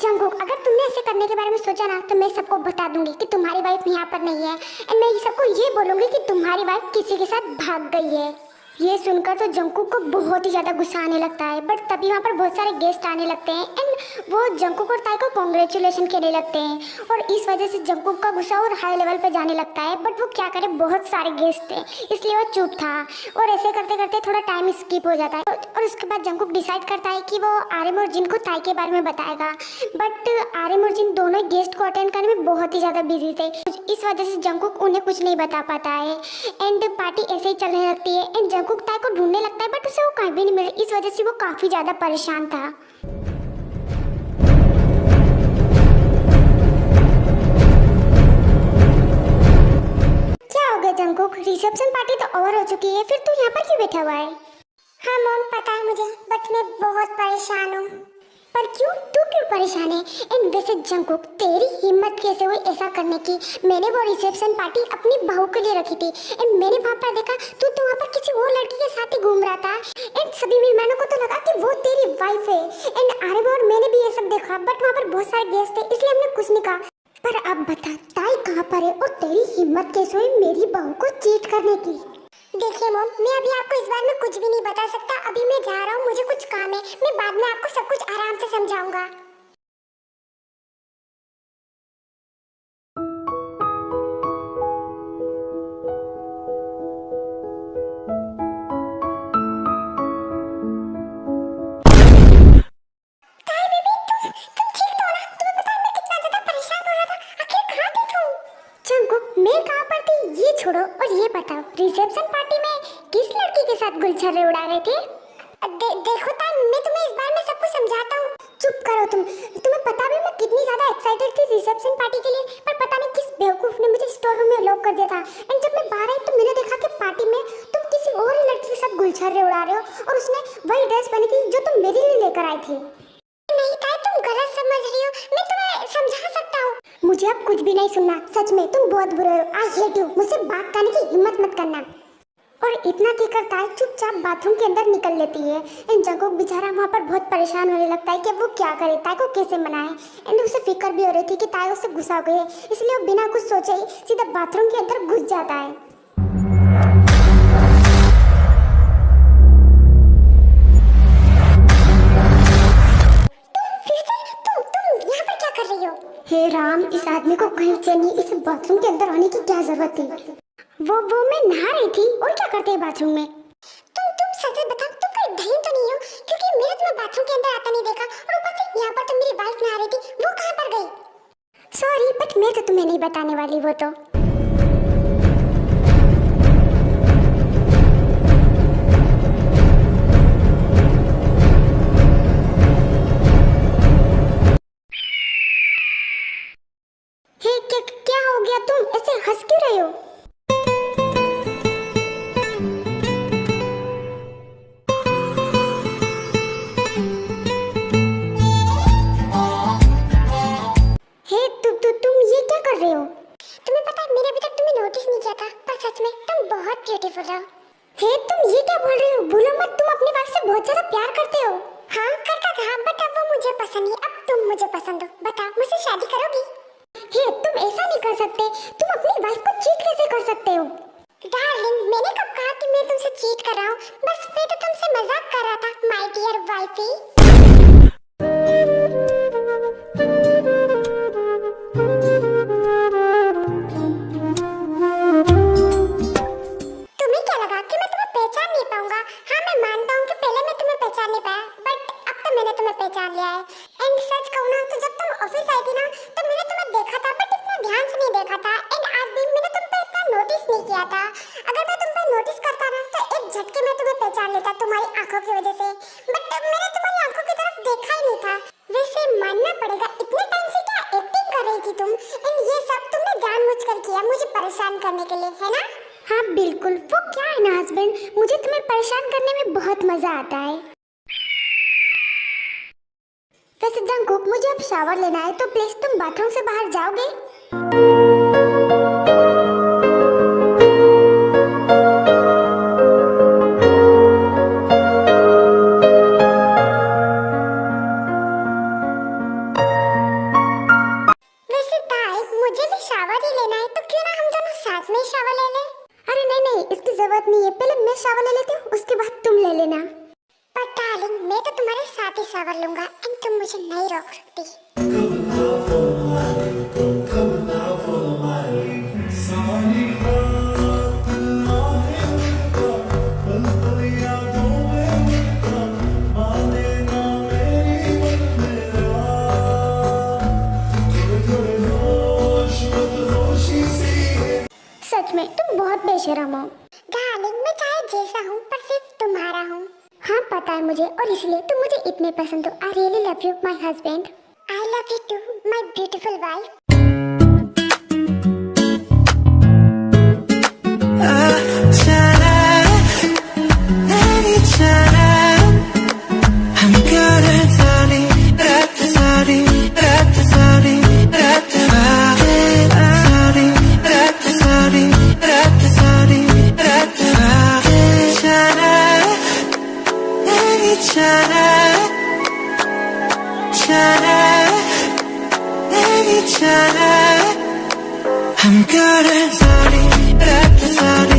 जंगकुक, अगर तुमने ऐसे करने के बारे में सोचा ना तो मैं सबको बता दूंगी कि तुम्हारी वाइफ यहाँ पर नहीं है एंड मैं सबको ये बोलूंगी कि तुम्हारी वाइफ किसी के साथ भाग गई है। ये सुनकर तो जंगकुक को बहुत ही ज़्यादा गुस्सा आने लगता है बट तभी वहाँ पर बहुत सारे गेस्ट आने लगते हैं एंड वो जंगकुक और ताई को कॉन्ग्रेचुलेशन कहने लगते हैं और इस वजह से जंगकुक का गुस्सा और हाई लेवल पे जाने लगता है। बट वो क्या करे, बहुत सारे गेस्ट थे इसलिए वो चुप था और ऐसे करते करते थोड़ा टाइम स्किप हो जाता है और उसके बाद जंगकुक डिसाइड करता है कि वो आर्यन और जिन को ताई के बारे में बताएगा। बट आर्यन और जिन दोनों गेस्ट को अटेंड करने में बहुत ही ज़्यादा बिजी थे, इस वजह से जंगकुक उन्हें कुछ नहीं बता पाता है एंड पार्टी ऐसे ही चलने लगती है एंड जंगकुक ताई को ढूंढने लगता है बट उसे वो कहीं भी नहीं मिले। इस वजह से वो काफी ज्यादा परेशान था। क्या हो गया जंगकुक, रिसेप्शन पार्टी तो ओवर हो चुकी है, फिर तू यहाँ पर क्यों बैठा हुआ है? हाँ मॉम, पता है मुझे, बट मैं बहुत परेशान हूँ। पर क्यों, तू क्यों परेशान है? एंड वैसे जंगकुक, तेरी हिम्मत कैसे हुई ऐसा करने की? मैंने वो रिसेप्शन पार्टी अपनी बहू के लिए रखी थी एंड मैंने वहाँ पर देखा तू तो वहाँ पर किसी और लड़की के साथ ही घूम रहा था एंड सभी मेहमानों को तो लगा कि वो तेरी वाइफ है एंड आर्यन और मैंने भी ये सब देखा बट वहाँ पर बहुत सारे गेस्ट थे इसलिए हमने कुछ नहीं कहा। पर अब बता, ताई कहाँ पर है और तेरी हिम्मत कैसे हुई मेरी बहू को चीट करने की? देखिए मॉम, मैं अभी आपको इस बारे में कुछ भी नहीं बता सकता। अभी मैं जा रहा हूँ, मुझे कुछ काम है। मैं बाद में आपको सब कुछ आराम से समझाऊंगा। छोड़ो और ये बताओ, रिसेप्शन पार्टी में किस लड़की के साथ गुलछर्रे उड़ा रहे थे? देखो ताई, मैं तुम्हें इस बार में सब कुछ समझाता हूँ। चुप करो तुम। तुम्हें पता भी मैं कितनी ज्यादा एक्साइटेड थी रिसेप्शन पार्टी के लिए, पर पता नहीं किस बेवकूफ ने मुझे स्टोर रूम में लॉक कर दिया था। एंड जब मैं बाहर आई तो मैंने देखा कि पार्टी में तुम किसी और ही लड़की के साथ गुलछर्रे उड़ा रहे हो और उसने वही ड्रेस पहनी थी जो तुम मेरे लिए लेकर आई थी। नहीं ताई, तुम गलत समझ रही हो, मैं तुम्हें समझा सकता हूँ। मुझे अब कुछ भी नहीं सुनना, सच में तुम बहुत बुरे हो। I hate you. मुझसे बात करने की हिम्मत मत करना। और इतना कहकर ताई चुपचाप बाथरूम के अंदर निकल लेती है। एंड जंगकुक बेचारा वहाँ पर बहुत परेशान होने लगता है कि वो क्या करे, ताई को कैसे मनाए। एंड उसे फिक्र भी हो रही थी कि ताई उससे गुस्सा हो गई है, इसलिए वो बिना कुछ सोचे ही सीधा बाथरूम के अंदर घुस जाता है। तुम यहाँ पर क्या कर रही हो? हे राम, इस आदमी को कहीं चैनी इस बाथरूम के अंदर आने की क्या जरूरत थी? वो मैं नहा रही थी। और क्या करते हैं बाथरूम में? तुम सच बताओ, तुम कोई ढीम तो नहीं हो? क्योंकि मैंने तुम्हें बाथरूम के अंदर आता नहीं देखा, और ऊपर से यहाँ पर तो मेरी वाइफ नहा रही थी। वो कहाँ पर गई? सॉरी, बट मैं तो तुम्हें नहीं बताने वाली। वो तो क्या हो गया? तुम ऐसे हंस क्यों रहे हो? तुम ये क्या कर रहे हो? तुम्हें पता है मैंने अभी तक तुम्हें नोटिस नहीं किया था, पर सच में तुम बहुत ब्यूटीफुल हो। हे, तुम ये क्या बोल रहे हो? बोलो मत, तुम अपनी वाइफ से बहुत ज्यादा प्यार करते हो। हाँ, करता था, बट अब वो मुझे पसंद नहीं। अब तुम मुझे पसंद हो। बताओ, मुझसे शादी करोगी? हे, तुम ऐसा नहीं कर सकते। तुम अपनी वाइफ को चीट कैसे कर सकते हो? डार्लिंग, मैंने कब कहा कि मैं तुमसे चीट कर रहा हूँ? बस मैं तो तुमसे मजाक कर रहा था, माय डियर वाइफी। पहचान लिया है। एंड सच कहूँ ना तो जब तुम ऑफिस आई थी ना तो मैंने तुम्हें देखा था, बट इतना ध्यान से नहीं देखा था। एंड आज भी मैंने तुम पे इतना नोटिस नहीं किया था। अगर मैं तुम पे नोटिस करता ना तो एक झटके में तुम्हें पहचान लेता तुम्हारी आंखों की वजह से, बट मैंने तुम्हारी आंखों की तरफ देखा ही नहीं था। वैसे मानना पड़ेगा, इतने टाइम से क्या एक्टिंग कर रही थी तुम? एंड ये सब तुमने जानबूझकर किया मुझे परेशान करने के लिए, है ना? हाँ बिल्कुल। वो क्या है ना हस्बैंड, मुझे तुम्हें परेशान करने में बहुत मजा आता है। वैसे जंगकुक, मुझे अब शावर लेना है, तो प्लीज तुम बाथरूम से बाहर जाओगे? वैसे ताई, मुझे भी शावर ही लेना है, तो क्यों ना हम दोनों साथ में शावर ले लें? अरे नहीं, इसकी जरूरत नहीं है। पहले मैं शावर ले लेती हूँ, उसके बाद तुम ले लेना। पर डार्लिंग, मैं तो तुम्हारे साथ ही शावर लूंगा एंड तुम मुझे नहीं रोक सकती। सच में तुम बहुत बेशरम हो। डार्लिंग, मैं चाहे जैसा हूँ पर सिर्फ तुम्हारा हूँ। हाँ पता है मुझे, और इसलिए तुम मुझे इतने पसंद हो। I really love you my husband. I love you too my beautiful wife. I'm good at sorry,